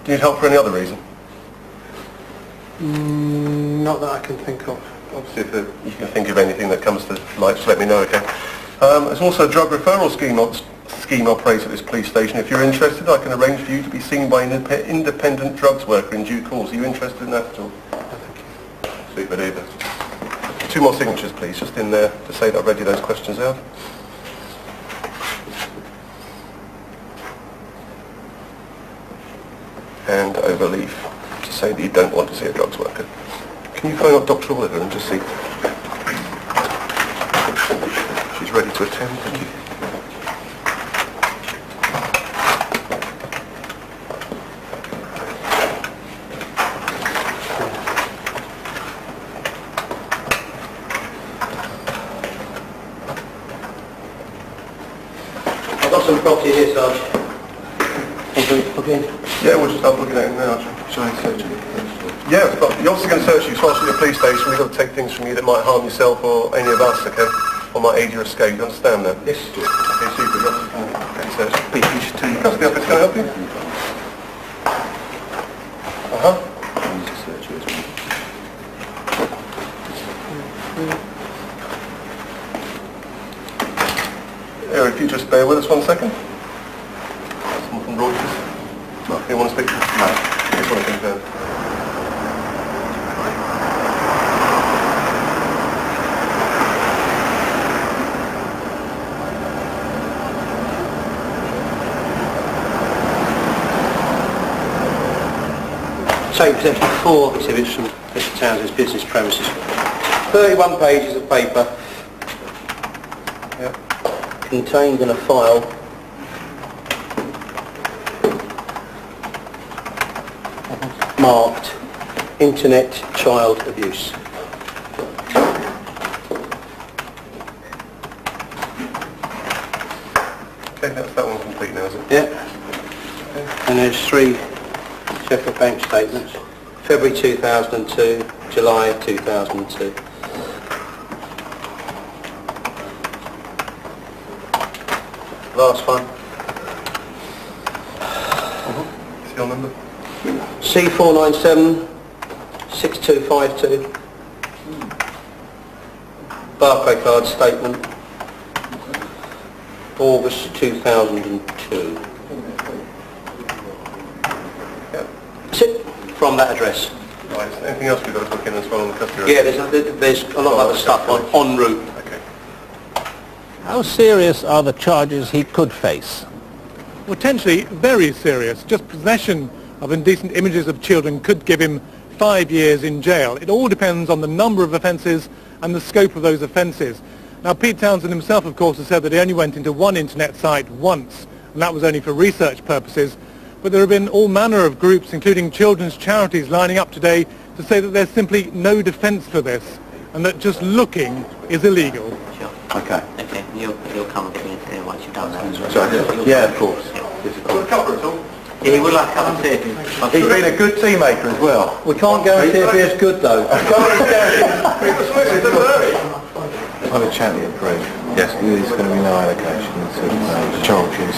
Do you need help for any other reason? Not that I can think of. Obviously, if you can think of anything that comes to light, just let me know, okay? There's also a drug referral scheme operates at this police station. If you're interested, I can arrange for you to be seen by an independent drugs worker in due course. Are you interested in that at all? No, thank you. Super duper. 2 more signatures, please, just in there to say that I've read you those questions out. And over leave to say that you don't want to see a drugs worker. Can you phone up Dr. Oliver and just see? She's ready to attend, thank you. I've got some property here, Sarge. Yeah, we'll just start looking at it now. Shall I search it? Yeah, but you're obviously going to search you, so I'll see the police station. We've got to take things from you that might harm yourself or any of us, okay? Or might aid your escape. You understand that? Yes. Okay, super. Okay, search. You should tell your custody office. Can I help you? Uh-huh. Yeah, if you just bear with us 1 second. Someone from Reuters. Mark, you want to speak? No. Just want to confirm. Take possession of 4 exhibits from Mr. Townsend's business premises. 31 pages of paper contained in a file marked Internet Child Abuse. Okay, that's that one complete now, is it? Yeah. And there's 3 separate bank statements. February 2002, July 2002. Last one. What's your number? C497 6252. Barcode card statement. August 2002. That's it. From that address. Right, is there anything else we've got to book in as well on the custody? Yeah, there's a lot of other stuff en route. Okay. How serious are the charges he could face? Potentially very serious. Just possession of indecent images of children could give him 5 years in jail. It all depends on the number of offences and the scope of those offences. Now, Pete Townsend himself, of course, has said that he only went into one internet site once, and that was only for research purposes. But there have been all manner of groups, including children's charities, lining up today to say that there's simply no defence for this, and that just looking is illegal. Sure. Okay. Okay, you'll come and get me here once you've done that. Sorry. Yeah, of course. Got a cuppa at all? Yeah, he will have a cup of tea. He's been a good tea maker as well. We can't guarantee if it's good though. I had a chat with Greg. Yes. There's going to be no allocations of charges.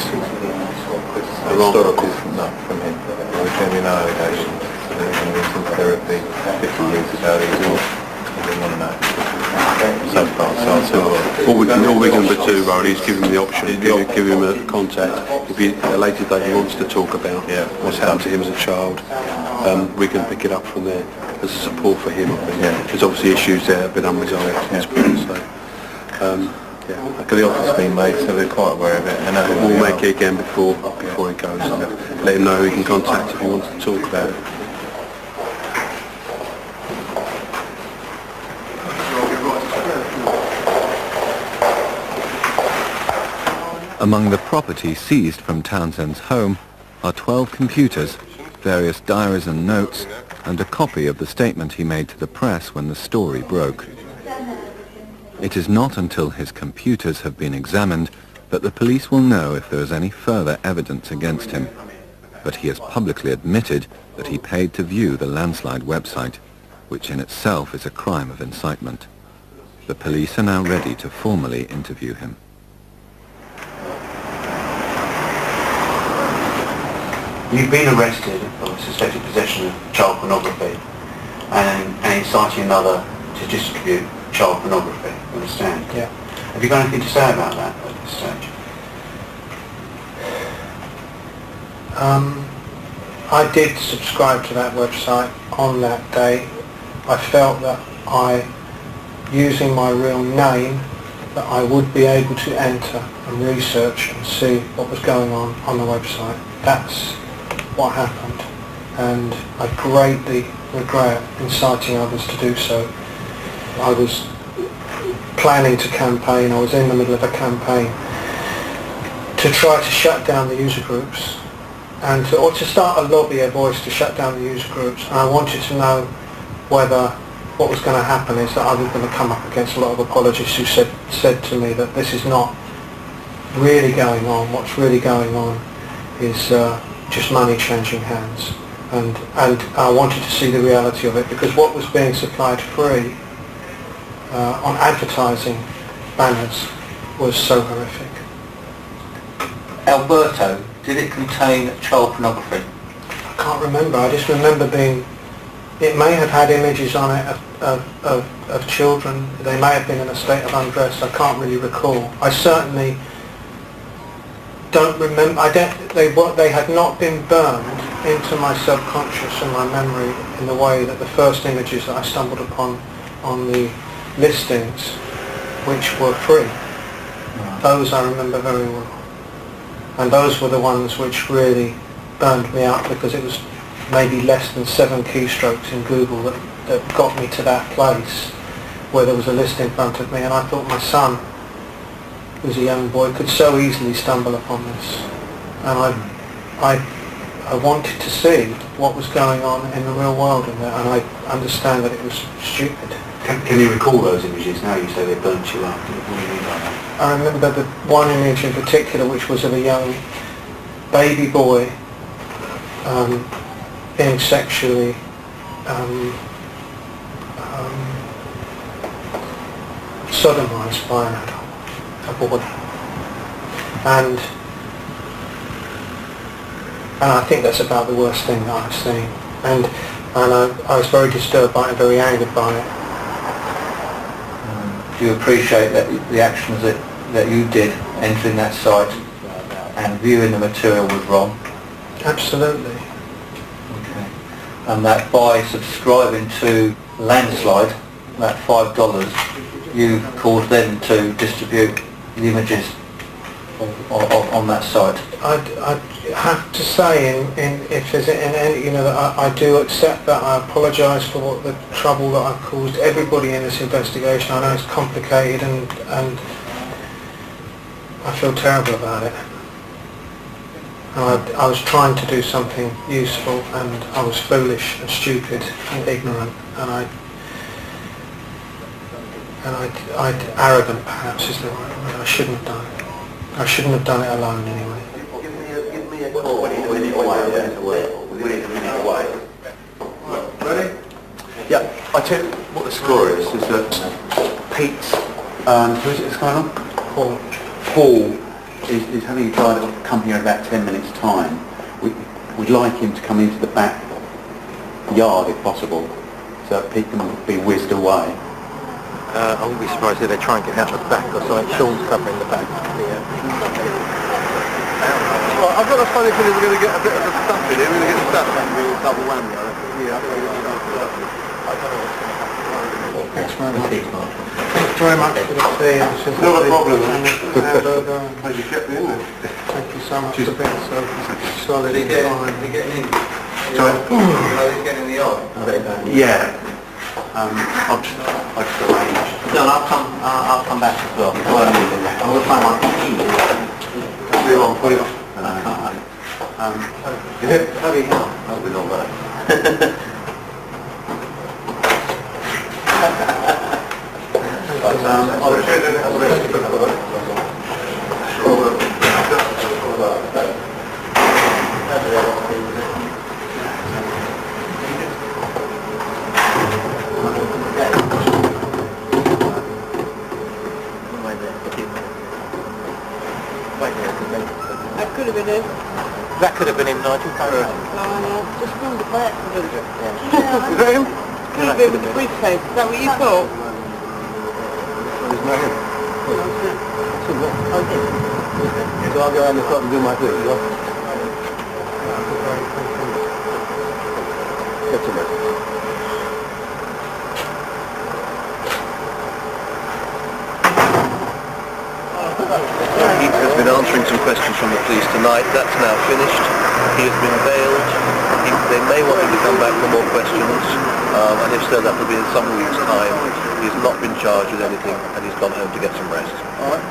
Historical, no, from him. There's going to be no allocations. There's going to be some therapy 50 years ago. He's all on that. So far, so All we can do, Rory, is give him the option, give him a contact. If he, at a later date he wants to talk about what's happened to him as a child, we can pick it up from there as a support for him. I think. There's obviously issues there that have been unresolved. the offer's been made, so we're quite aware of it. We'll make it again before he goes. Let him know he can contact if he wants to talk about it. Among the property seized from Townsend's home are 12 computers, various diaries and notes, and a copy of the statement he made to the press when the story broke. It is not until his computers have been examined that the police will know if there is any further evidence against him. But he has publicly admitted that he paid to view the landslide website, which in itself is a crime of incitement. The police are now ready to formally interview him. You've been arrested for suspected possession of child pornography and inciting another to distribute child pornography, you understand? Yeah. Have you got anything to say about that at this stage? I did subscribe to that website on that day. I felt that using my real name, that I would be able to enter and research and see what was going on the website. That's what happened, and I greatly regret inciting others to do so. I was planning to campaign, I was in the middle of a campaign to try to shut down the user groups and to start a lobby, a voice to shut down the user groups, and I wanted to know whether what was going to happen is that I was going to come up against a lot of apologists who said to me that this is not really going on. What's really going on is just money changing hands, and I wanted to see the reality of it, because what was being supplied free on advertising banners was so horrific. Alberto, did it contain child pornography? I can't remember. I just remember it may have had images on it of children. They may have been in a state of undress. I can't really recall. I certainly don't remember. They had not been burned into my subconscious and my memory in the way that the first images that I stumbled upon on the listings, which were free. Those I remember very well. And those were the ones which really burned me up, because it was maybe less than 7 keystrokes in Google that got me to that place where there was a list in front of me, and I thought my son, who's a young boy, could so easily stumble upon this. And I wanted to see what was going on in the real world in there, and I understand that it was stupid. Can you recall those images now? You say they burnt you up. What do you mean by that? I remember the one image in particular, which was of a young baby boy being sexually sodomized by an adult, a boy. And I think that's about the worst thing that I've seen. And I was very disturbed by it and very angered by it. Do you appreciate that the actions that you did entering that site and viewing the material was wrong? Absolutely. Okay. And that by subscribing to Landslide, that $5, you caused them to distribute the images on that site? I'd have to say, if there's any, that I do accept that. I apologise for what the trouble that I've caused everybody in this investigation. I know it's complicated, and I feel terrible about it. And I was trying to do something useful, and I was foolish and stupid and ignorant, and arrogant perhaps is the right word. I shouldn't have done it. I shouldn't have done it alone anyway. Give me a call when you're away. Ready? Yeah, I tell you what the score is that Pete's, who is it that's going on? Paul is having a guy that will come here in about 10 minutes' time. We'd like him to come into the back yard if possible, so that Pete can be whizzed away. I wouldn't be surprised if they try and get out the back or something. Sean's covering the back. Well, I've got a funny feeling we're going to get a bit of a stuff in here. We're going to get stuff and we'll double whammy. I don't know what's going to happen. Thanks very much for the tea. Not a problem. Thank you so much for being so solid and kind. Are you getting in? Sorry? Are you getting in the yard? Yeah. I'll just arrange. No, I'll come back as well. I will find my key. Too long for you. How do you help with all that? That could have been him. That could have been him, Nigel. Just ruled it by accident. Is that him? Could have been with the briefcase. Is that what you thought? It's not him. So I'll go around the front and do my thing, you know? Get to it. He has been answering some questions from the police tonight. That's now finished. He has been bailed. They may want him to come back for more questions, and if so, that will be in some weeks' time. He's not been charged with anything, and he's gone home to get some rest. All right.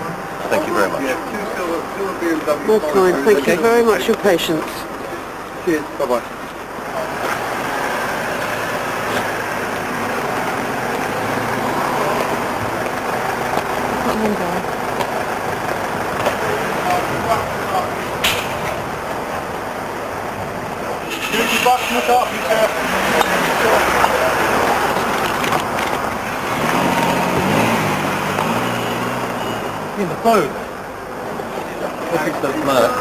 Thank you very much. That's fine. Thank you very much for your patience. Cheers. Bye-bye. In the boat. Doesn't matter.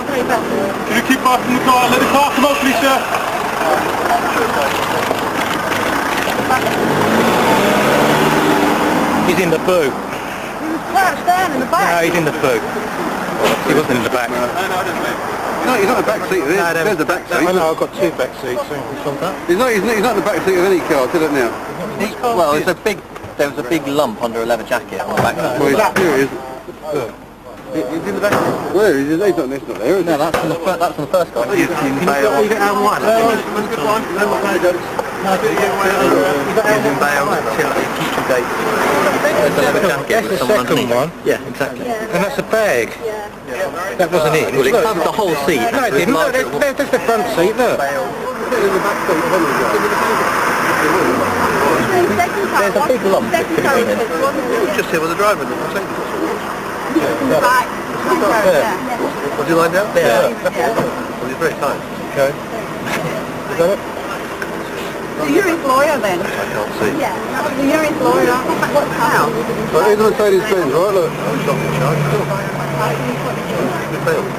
Can you keep parking the car? Let the car come up, please, sir. He's in the boat. He was crouched down in the back. No, he's in the boat. He wasn't in the back. No, he's not in the back seat. There's the back seat. I know, I've got two back seats. So He's not in the back seat of any car, is it now? Well, there was a big lump under a leather jacket on the back. Well, here he is. He's in the back. Where is he? He's not there, is he? No, that's on the first guy. He's in bail. you get out one. Good one. No more jokes. He's in bail until future date. There's a leather jacket. That's the second one. Yeah, exactly. And that's a bag. That wasn't it. Well, it covered the whole seat. No, it didn't. Look, there's the front seat, look. There's a big lump. Just here with the driver. Right. Was he lying down? Yeah. Well, he's very tight. Okay. Is that it? So you're his lawyer then? I can't see. Yeah. So you're his lawyer. What how? Well, he's on the side of his friends, right? Look. He's not in charge. He's bailed.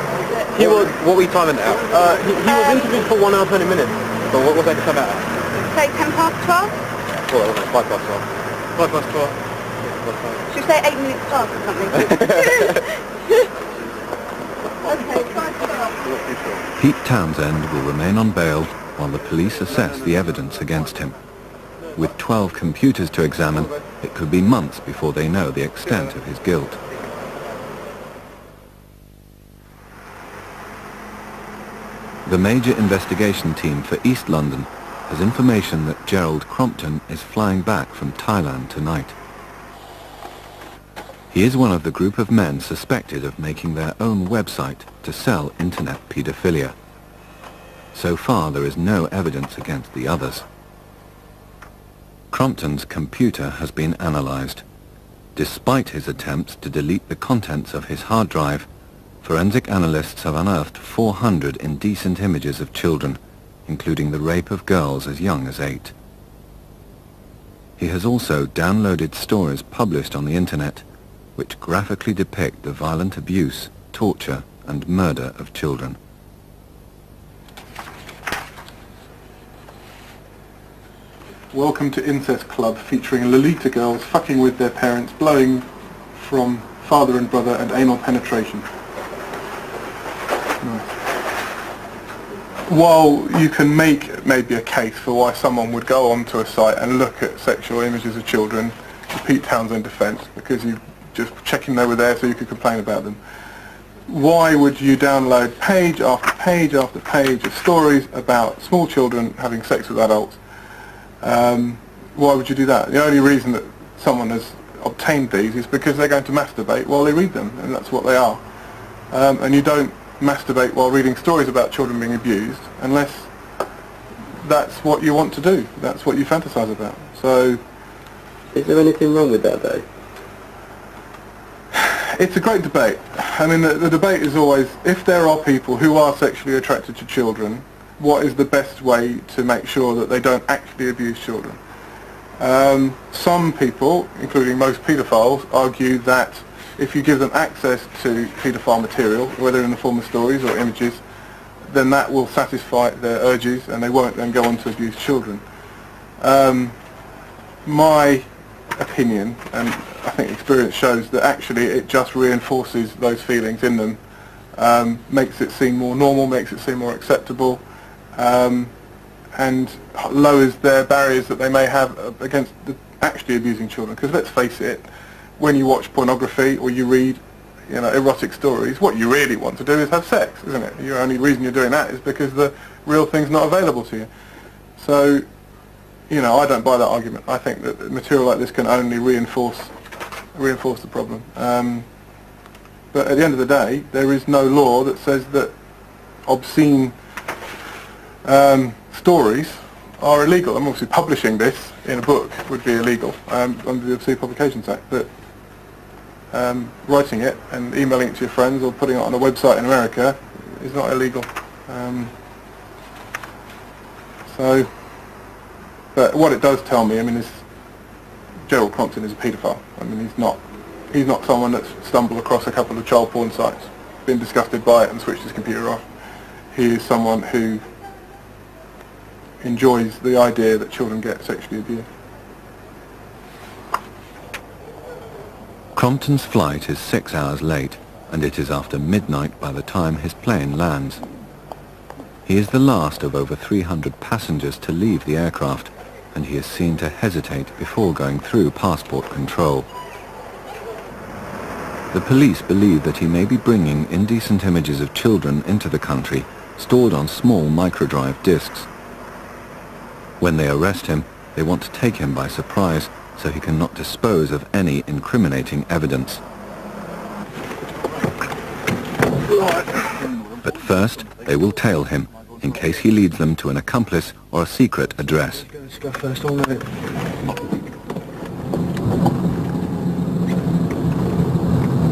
He was, what were you timing out? He was interviewed for 1 hour 20 minutes. So what was that to come out at? Say 10 past 12? Well, it was 5 past 12. 5 past 12. Should we say 8 minutes past or something? Okay, 5 past. Pete Townsend will remain on bail while the police assess the evidence against him. With 12 computers to examine, it could be months before they know the extent of his guilt. The major investigation team for East London has information that Gerald Crompton is flying back from Thailand tonight. He is one of the group of men suspected of making their own website to sell internet paedophilia. So far there is no evidence against the others. Crompton's computer has been analysed. Despite his attempts to delete the contents of his hard drive, forensic analysts have unearthed 400 indecent images of children, including the rape of girls as young as 8. He has also downloaded stories published on the internet which graphically depict the violent abuse, torture and murder of children. Welcome to Incest Club, featuring Lolita girls fucking with their parents, blowing from father and brother, and anal penetration. Nice. While you can make maybe a case for why someone would go onto a site and look at sexual images of children, the Pete Townsend defence, because you just checking they were there so you could complain about them. Why would you download page after page after page of stories about small children having sex with adults? Why would you do that? The only reason that someone has obtained these is because they're going to masturbate while they read them, and that's what they are. And you don't masturbate while reading stories about children being abused unless that's what you want to do, that's what you fantasize about. So, is there anything wrong with that though? It's a great debate. I mean, the debate is always, if there are people who are sexually attracted to children, what is the best way to make sure that they don't actually abuse children? Some people, including most paedophiles, argue that if you give them access to paedophile material, whether in the form of stories or images, then that will satisfy their urges and they won't then go on to abuse children. My opinion, and I think experience shows that actually it just reinforces those feelings in them, makes it seem more normal, makes it seem more acceptable, and lowers their barriers that they may have against actually abusing children. Because let's face it, when you watch pornography or you read, you know, erotic stories, what you really want to do is have sex, isn't it? The only reason you're doing that is because the real thing's not available to you. So, you know, I don't buy that argument. I think that material like this can only reinforce the problem. But at the end of the day, there is no law that says that obscene stories are illegal. I'm obviously publishing this in a book would be illegal under the Obscene Publications Act, but writing it and emailing it to your friends or putting it on a website in America is not illegal. But what it does tell me, I mean, is Gerald Crompton is a paedophile. I mean, he's not someone that's stumbled across a couple of child porn sites, been disgusted by it and switched his computer off. He is someone who enjoys the idea that children get sexually abused. Crompton's flight is 6 hours late, and it is after midnight by the time his plane lands. He is the last of over 300 passengers to leave the aircraft, and he is seen to hesitate before going through passport control. The police believe that he may be bringing indecent images of children into the country, stored on small microdrive discs. When they arrest him, they want to take him by surprise, so he cannot dispose of any incriminating evidence. But first, they will tail him, in case he leads them to an accomplice or a secret address. First, all of it.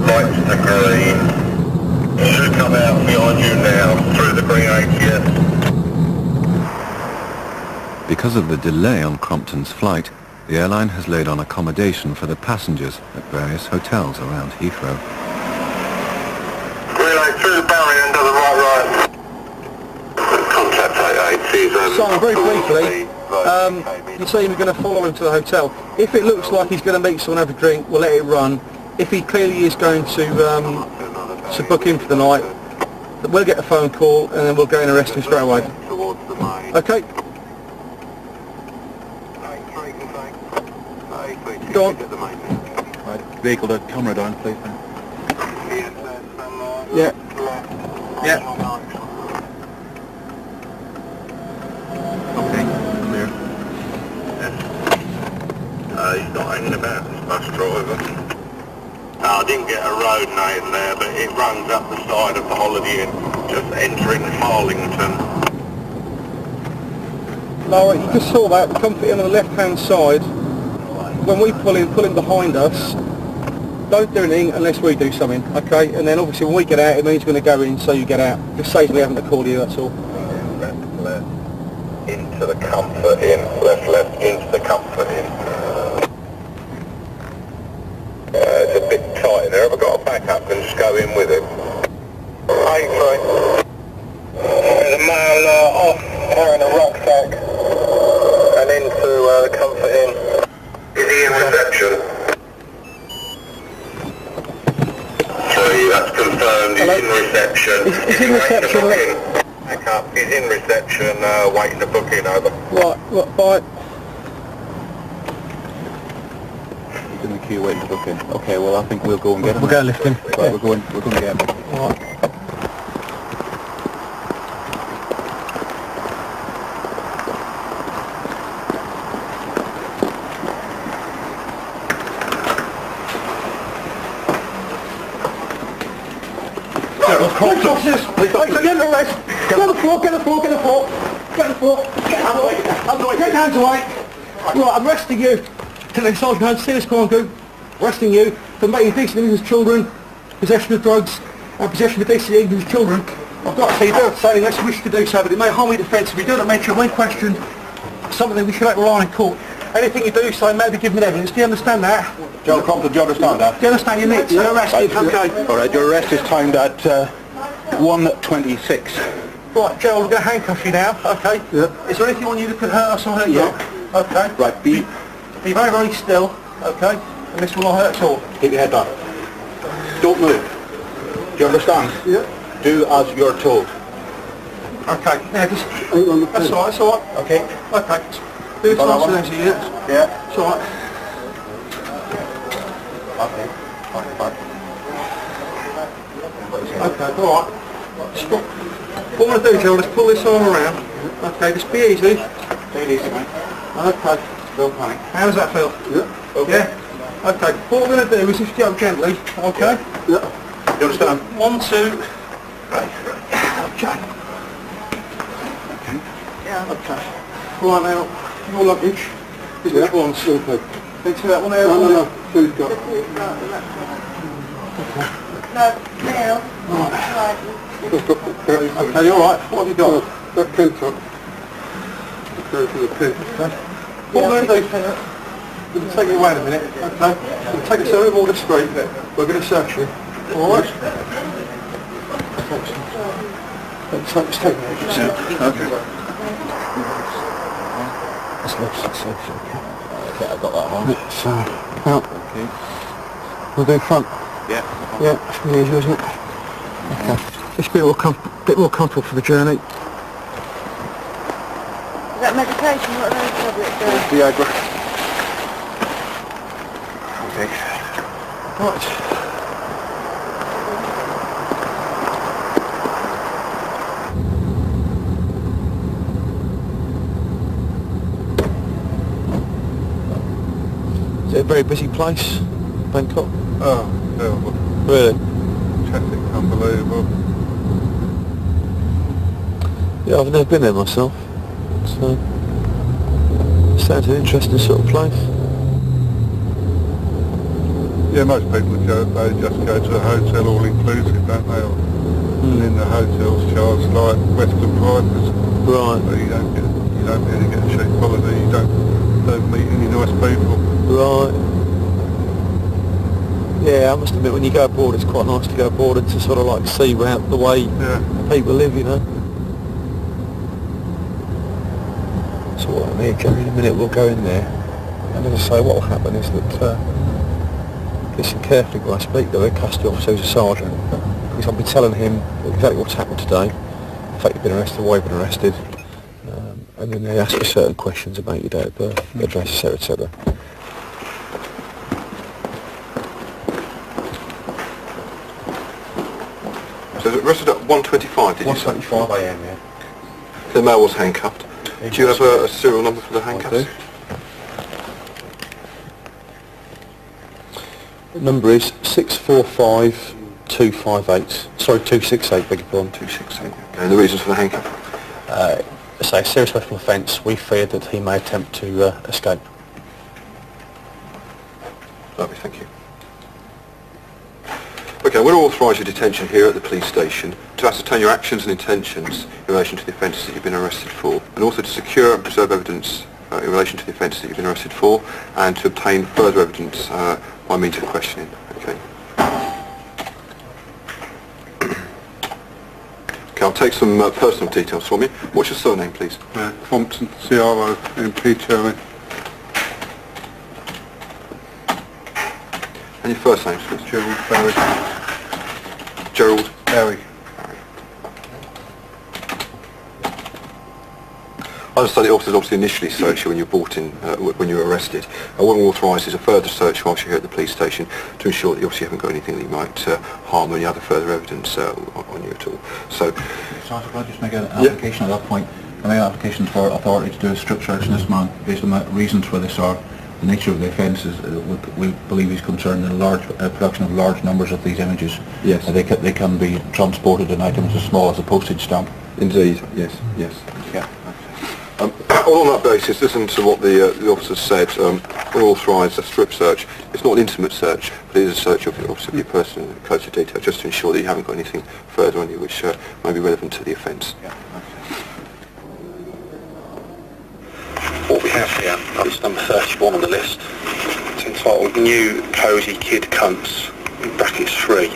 Lights to green. It should come out behind you now, through the green ATS. Because of the delay on Crompton's flight, the airline has laid on accommodation for the passengers at various hotels around Heathrow. Relay through the barrier under the right. Contact 88. Simon, very briefly, you say you're going to follow him to the hotel. If it looks like he's going to meet someone, have a drink, we'll let it run. If he clearly is going to book in for the night, we'll get a phone call and then we'll go and arrest him straight away. Okay? Go on. Right, vehicle to camera down, please. Yeah. Yeah. Okay, clear. He's not hanging about, this bus driver. I didn't get a road name there, but it runs up the side of the Holiday Inn, just entering Farlington. Laura, you just saw that, the Comfort Inn on the left-hand side. When we pull him behind us, don't do anything unless we do something, okay? And then obviously when we get out, it means we're going to go in, so you get out. Just saves me having to call you, that's all. Left, into the Comfort Inn. Left, into the Comfort Inn. It's a bit tight in there. Have I got a backup and just go in with him? 83. There's a male off carrying a rucksack and into the Comfort Inn. Is he in reception? So that's confirmed. He's in reception. He's in reception. Back up. He's in reception, waiting to book in. Over. Right, bye. He's in the queue waiting to book in. Okay, well I think we'll go and get him. We'll go and lift him. Right, we're going to get him. Right. Police officers! Police officers! Get the arrest! Get on the floor, get on the floor, get on the floor! Get on the floor! Get on the floor! Get down to white! Right, I'm arresting you. Tell Sergeant Holmes, serious crime group. Arresting you for making decent images of children, possession of drugs, and possession of decent images of children. I've got to say, you don't say unless you wish to do so, but it may harm your defence if you don't mention when questioned something that we should let rely on in court. Anything you do say may be given evidence. Do you understand that? John Crompton, do you understand that? Do you understand your needs? You're arrested. Okay. All right, your arrest is timed at 1:26. Right, Gerald, we're going to handcuff you now. Okay. Yeah. Is there anything on you that could hurt us or hurt you? Okay. Right, Be very, very still. Okay. And this will not hurt at all. keep your head down. Don't move. Do you understand? Yeah. Do as you're told. Okay. Yeah, just... That's all right, it's all right. Okay. Okay. Do it twice for those units. Yeah. It's all right. Okay. Fine. Okay, all right. Stop. What I'm going to do, Joe, let's pull this arm around. Okay, just be easy. Take it easy, mate. Okay. Don't panic. How does that feel? Yeah. Okay. Yeah? Okay. What we're going to do is just go gently. Okay? Yeah. You understand? 1, 2. Right. Okay. Yeah. Okay. Right now, your luggage is which ones? Okay. Into that one there? No. Who's got? No, Neil. Right. Okay, you alright? What have you got? That pin truck. Go for the pin. Okay. What we're going to do, we're going to take you away in a minute, okay? We're going to take you to Riverwater Street, we're going to search you. Alright? Let's take me. Okay. Okay, I got that one. So, out. Okay. We'll do front. Yeah. Yeah, it's really easy, isn't it? Okay. Just a bit more comfortable for the journey. Is that medication? What are those tablets doing? Viagra. Okay. Right. Is it a very busy place, Bangkok? Oh, terrible. Really? Traffic, unbelievable. Yeah, I've never been there myself. So, sounds an interesting sort of place. Yeah, most people go, they just go to a hotel all inclusive, don't they? And in the hotels charged like Western prices. Right. So you don't really get a cheap holiday, you don't meet any nice people. Right. Yeah, I must admit, when you go abroad, it's quite nice to go abroad and to sort of like see around the way people live, you know. So what, me and Gary, in a minute we'll go in there, and as I say, what will happen is that, listen carefully when I speak to the custody officer who's a sergeant, because I'll be telling him exactly what's happened today, the fact you've been arrested, why you've been arrested, and then they ask you certain questions about your date of birth, address, etc., etc. So it was arrested at 1:25, did you say? 1:25 a.m. Yeah. The male was handcuffed. Do you have a serial number for the handcuffs? The number is 645258. Sorry, 268, beg your pardon. 268. And the reasons for the handcuff? Say serious sexual offence. We feared that he may attempt to escape. Lovely, thank you. Okay, we'll authorise your detention here at the police station to ascertain your actions and intentions in relation to the offences that you've been arrested for, and also to secure and preserve evidence in relation to the offences that you've been arrested for, and to obtain further evidence by means of questioning. Okay. Okay, I'll take some personal details from you. What's your surname, please? Crompton, C-R-O-M-P-T-O-N. And your first name, please? Gerald Barry. Gerald Barry. I understand the officers obviously initially searched you when you were brought in, when you were arrested. What we'll authorise is a further search whilst you're here at the police station to ensure that you obviously haven't got anything that you might harm or any other further evidence on you at all. So, Sergeant, could I just make an application at that point? I make an application for authority to do a strip search on this man based on the reasons for this are The nature of the offence is, we believe, is concerned in large production of large numbers of these images. Yes. They can be transported in items as small as a postage stamp. Indeed, yes, yes. Yeah. On that basis, listen to what the officer said. Unauthorised strip search. It's not an intimate search, but it is a search of your person in closer detail, just to ensure that you haven't got anything further on you which may be relevant to the offence. Yeah. What we have here, that's number 31 on the list. It's entitled New Cosy Kid Cunts, in brackets 3.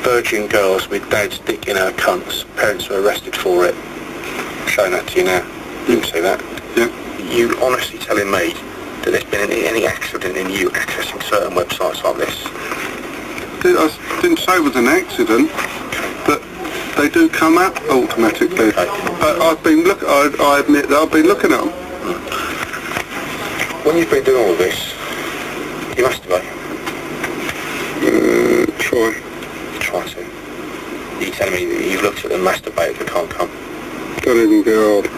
Virgin girls with dad's dick in her cunts. Parents were arrested for it. I'm showing that to you now. You can see that. Yeah. You honestly telling me that there's been any accident in you accessing certain websites like this? I didn't say it was an accident, but they do come up automatically. I've been I admit that I've been looking at them. When you've been doing all of this, you masturbate? Try. You try to? You're telling me that you've looked at them masturbate but can't come? Don't even get hard.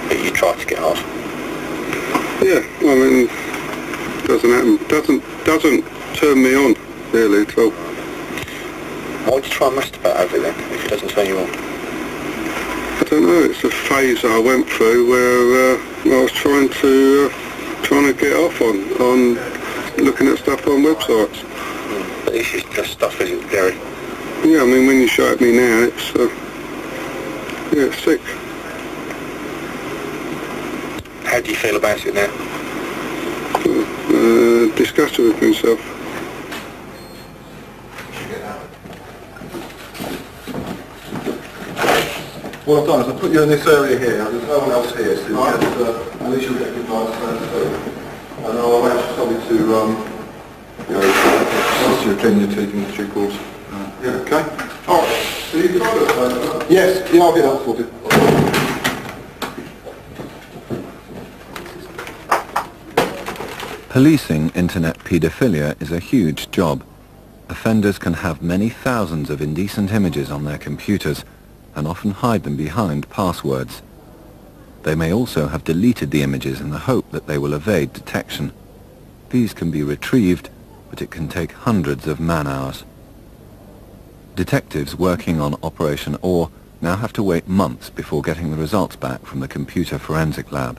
But you try to get hard? Yeah, I mean, doesn't happen. Doesn't turn me on, really, at all. Why would you try and masturbate over it then, if it doesn't turn you on? I don't know, it's a phase that I went through where I was trying to get off on looking at stuff on websites. But this is just stuff, isn't it, Gary? Yeah, I mean, when you show it me now, it's, yeah, it's sick. How do you feel about it now? Disgusted with myself. What I've done is I put you in this area here. There's no one else here, so at least you'll get good light too. And I'll arrange somebody to, assist you in cleaning your teeth in due course. Yeah, okay? Alright. So you got it? Yes, yeah, I'll get that sorted. Policing internet paedophilia is a huge job. Offenders can have many thousands of indecent images on their computers and often hide them behind passwords. They may also have deleted the images in the hope that they will evade detection. These can be retrieved, but it can take hundreds of man-hours. Detectives working on Operation OR now have to wait months before getting the results back from the computer forensic lab.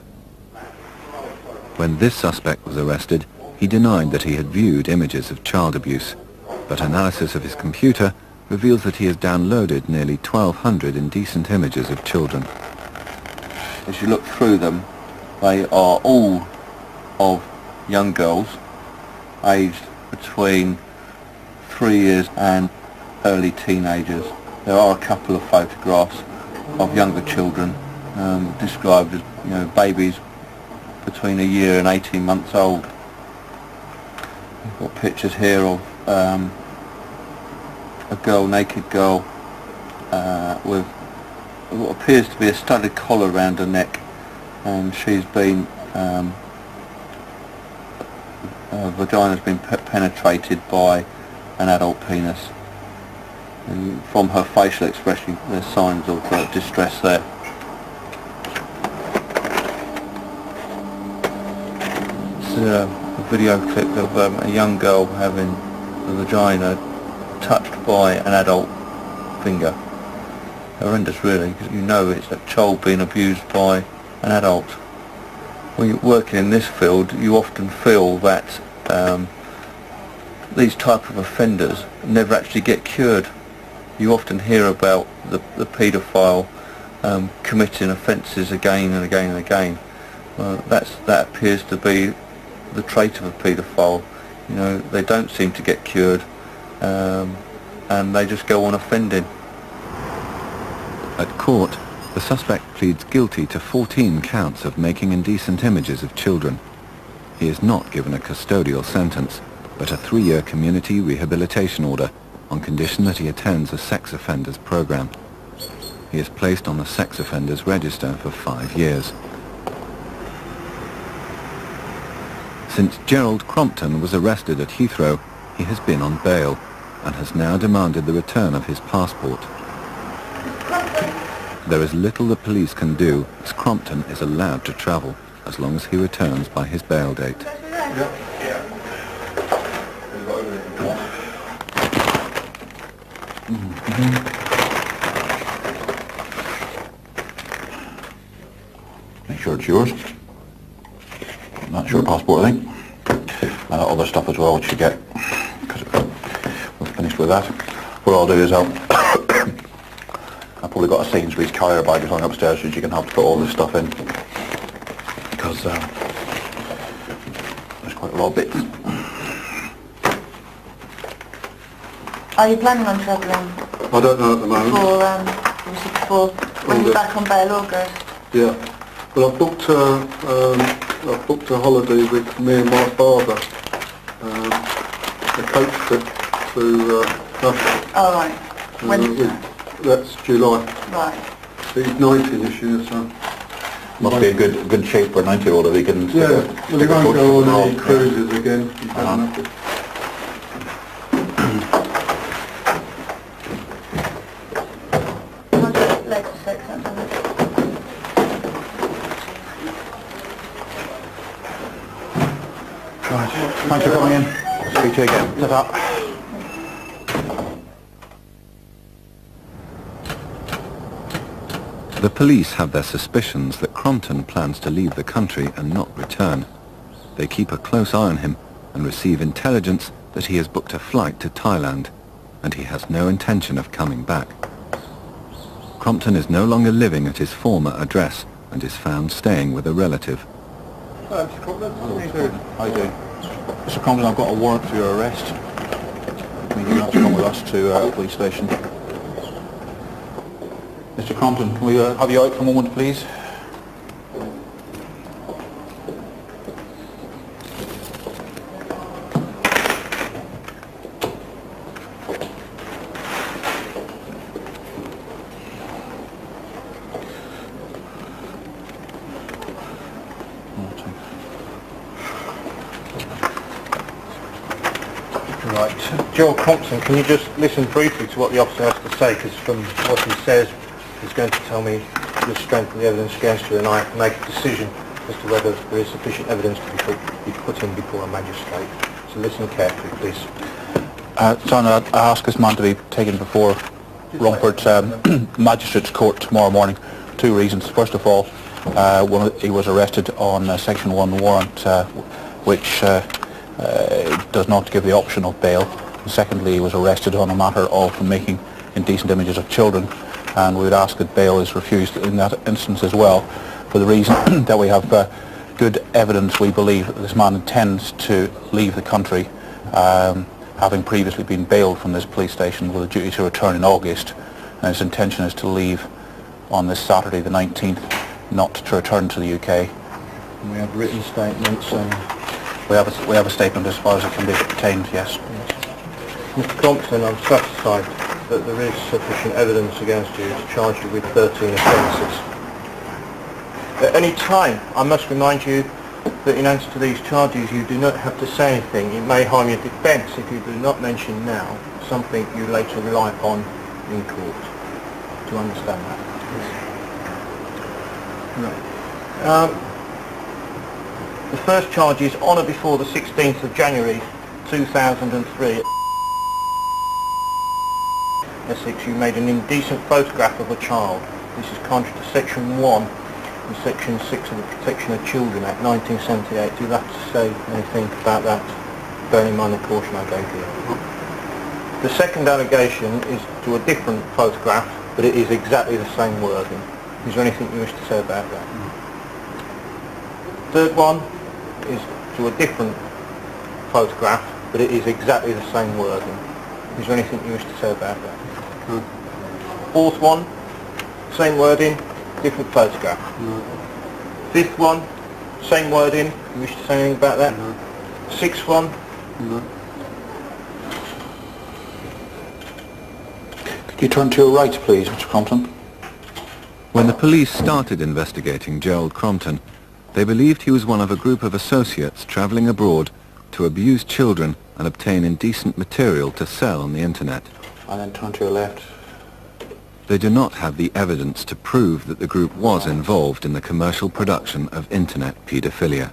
When this suspect was arrested, he denied that he had viewed images of child abuse, but analysis of his computer reveals that he has downloaded nearly 1,200 indecent images of children. As you look through them, they are all of young girls, aged between 3 years and early teenagers. There are a couple of photographs of younger children described as, babies between a year and 18 months old. We've got pictures here of a naked girl with what appears to be a studded collar around her neck, and she's been her vagina's been penetrated by an adult penis. And from her facial expression, there's signs of distress there. A video clip of a young girl having the vagina touched by an adult finger. Horrendous, really, because you know it's a child being abused by an adult. When you're working in this field, you often feel that these type of offenders never actually get cured. You often hear about the paedophile committing offences again and again and again. That appears to be the trait of a paedophile. They don't seem to get cured, and they just go on offending. At court, the suspect pleads guilty to 14 counts of making indecent images of children. He is not given a custodial sentence, but a 3-year community rehabilitation order on condition that he attends a sex offenders program. He is placed on the sex offenders register for 5 years. Since Gerald Crompton was arrested at Heathrow, he has been on bail and has now demanded the return of his passport. There is little the police can do as Crompton is allowed to travel. as long as he returns by his bail date. Make sure it's yours. That's your passport, I think. Other stuff as well, which you get, because we're finished with that. What I'll do is I've probably got a Sainsbury's carrier bag or something upstairs, so you can have to put all this stuff in, because there's quite a lot of bits. Are you planning on travelling I don't know at the moment. before when you're back on bail August? Yeah. Well, I've booked a holiday with me and my father, a coach trip to Russia. Oh, right. When's that? That's July. Right. He's 90 this year, so... Must be a good shape for a 90-year-old if he can... Yeah, well, he won't go on any cruises again. He doesn't have to. Thanks for coming in. Speak to you again. Ta-ta. The police have their suspicions that Crompton plans to leave the country and not return. They keep a close eye on him and receive intelligence that he has booked a flight to Thailand, and he has no intention of coming back. Crompton is no longer living at his former address and is found staying with a relative. How you doing? Mr. Crompton, I've got a warrant for your arrest. You have to come with us to the police station. Mr. Crompton, can we have you out for a moment, please? Right. Joel Crompton, can you just listen briefly to what the officer has to say, because from what he says, he's going to tell me the strength of the evidence against you, and I have to make a decision as to whether there is sufficient evidence to be put in before a magistrate. So listen carefully, please. Son, I ask this man to be taken before Romford's Magistrates Court tomorrow morning. Two reasons. First of all, he was arrested on a Section 1 warrant, which does not give the option of bail. And secondly, he was arrested on a matter of making indecent images of children, and we would ask that bail is refused in that instance as well, for the reason that we have good evidence, we believe, that this man intends to leave the country, having previously been bailed from this police station with a duty to return in August, and his intention is to leave on this Saturday the 19th, not to return to the UK. And we have written statements and... We have a statement as far as it can be obtained, yes. Mr. Crompton, I'm satisfied that there is sufficient evidence against you to charge you with 13 offences. At any time, I must remind you that in answer to these charges you do not have to say anything. It may harm your defence if you do not mention now something you later rely upon in court. Do you understand that? Yes. No. The first charge is on or before the 16th of January 2003 Essex, you made an indecent photograph of a child. This is contrary to Section 1 and Section 6 of the Protection of Children Act 1978. Do you have to say anything about that, bearing in mind the caution I gave you? The second allegation is to a different photograph, but it is exactly the same wording. Is there anything you wish to say about that? Third one is to a different photograph, but it is exactly the same wording. Is there anything you wish to say about that? No. Fourth one, same wording, different photograph. No. Fifth one, same wording. You wish to say anything about that? No. Sixth one? No. Could you turn to your right, please, Mr. Crompton? When the police started investigating Gerald Crompton, they believed he was one of a group of associates travelling abroad to abuse children and obtain indecent material to sell on the internet. And then turn to your left. they do not have the evidence to prove that the group was involved in the commercial production of internet paedophilia.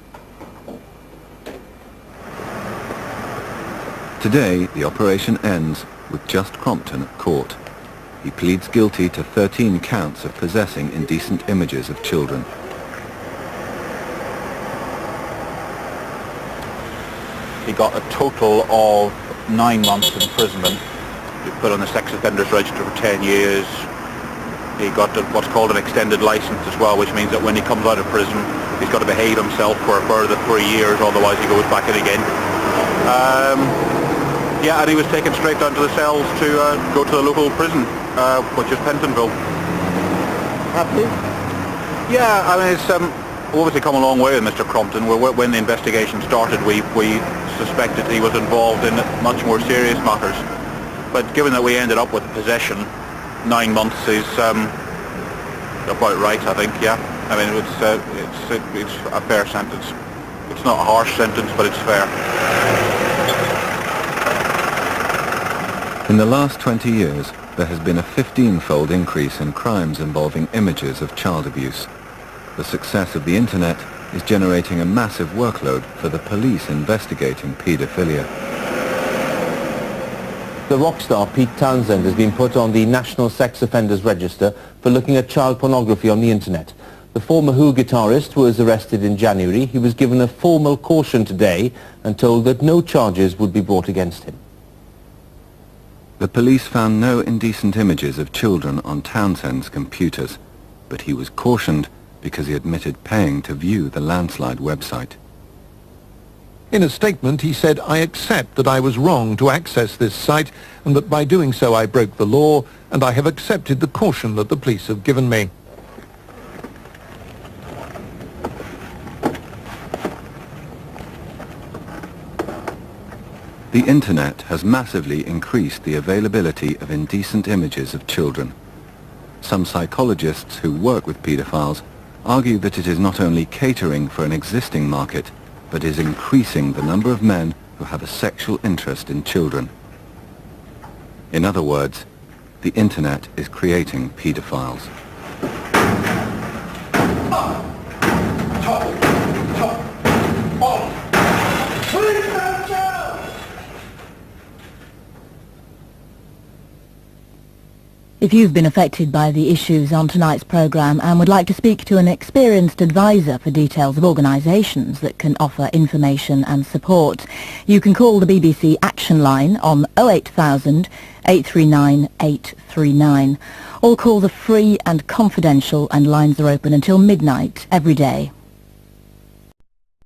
Today, the operation ends with just Crompton at court. He pleads guilty to 13 counts of possessing indecent images of children. He got a total of 9 months imprisonment. He was put on the sex offenders register for 10 years. He got what's called an extended license as well, which means that when he comes out of prison, he's got to behave himself for a further 3 years, otherwise he goes back in again. Yeah, and he was taken straight down to the cells to go to the local prison, which is Pentonville. Happy? Yeah, I mean, it's obviously come a long way with Mr. Crompton. When the investigation started, we suspected he was involved in much more serious matters. But given that we ended up with possession, 9 months is about right, I think, yeah. I mean, it's a fair sentence. It's not a harsh sentence, but it's fair. In the last 20 years, there has been a 15-fold increase in crimes involving images of child abuse. The success of the internet is generating a massive workload for the police investigating paedophilia. The rock star Pete Townsend has been put on the National Sex Offenders Register for looking at child pornography on the internet. The former Who guitarist was arrested in January. He was given a formal caution today and told that no charges would be brought against him. The police found no indecent images of children on Townsend's computers, but he was cautioned because he admitted paying to view the Landslide website. In a statement, he said, "I accept that I was wrong to access this site and that by doing so I broke the law, and I have accepted the caution that the police have given me." The internet has massively increased the availability of indecent images of children. Some psychologists who work with paedophiles argue that it is not only catering for an existing market, but is increasing the number of men who have a sexual interest in children. In other words, the internet is creating paedophiles. If you've been affected by the issues on tonight's programme and would like to speak to an experienced advisor for details of organisations that can offer information and support, you can call the BBC Action Line on 08000 839 839. All calls are free and confidential and lines are open until midnight every day.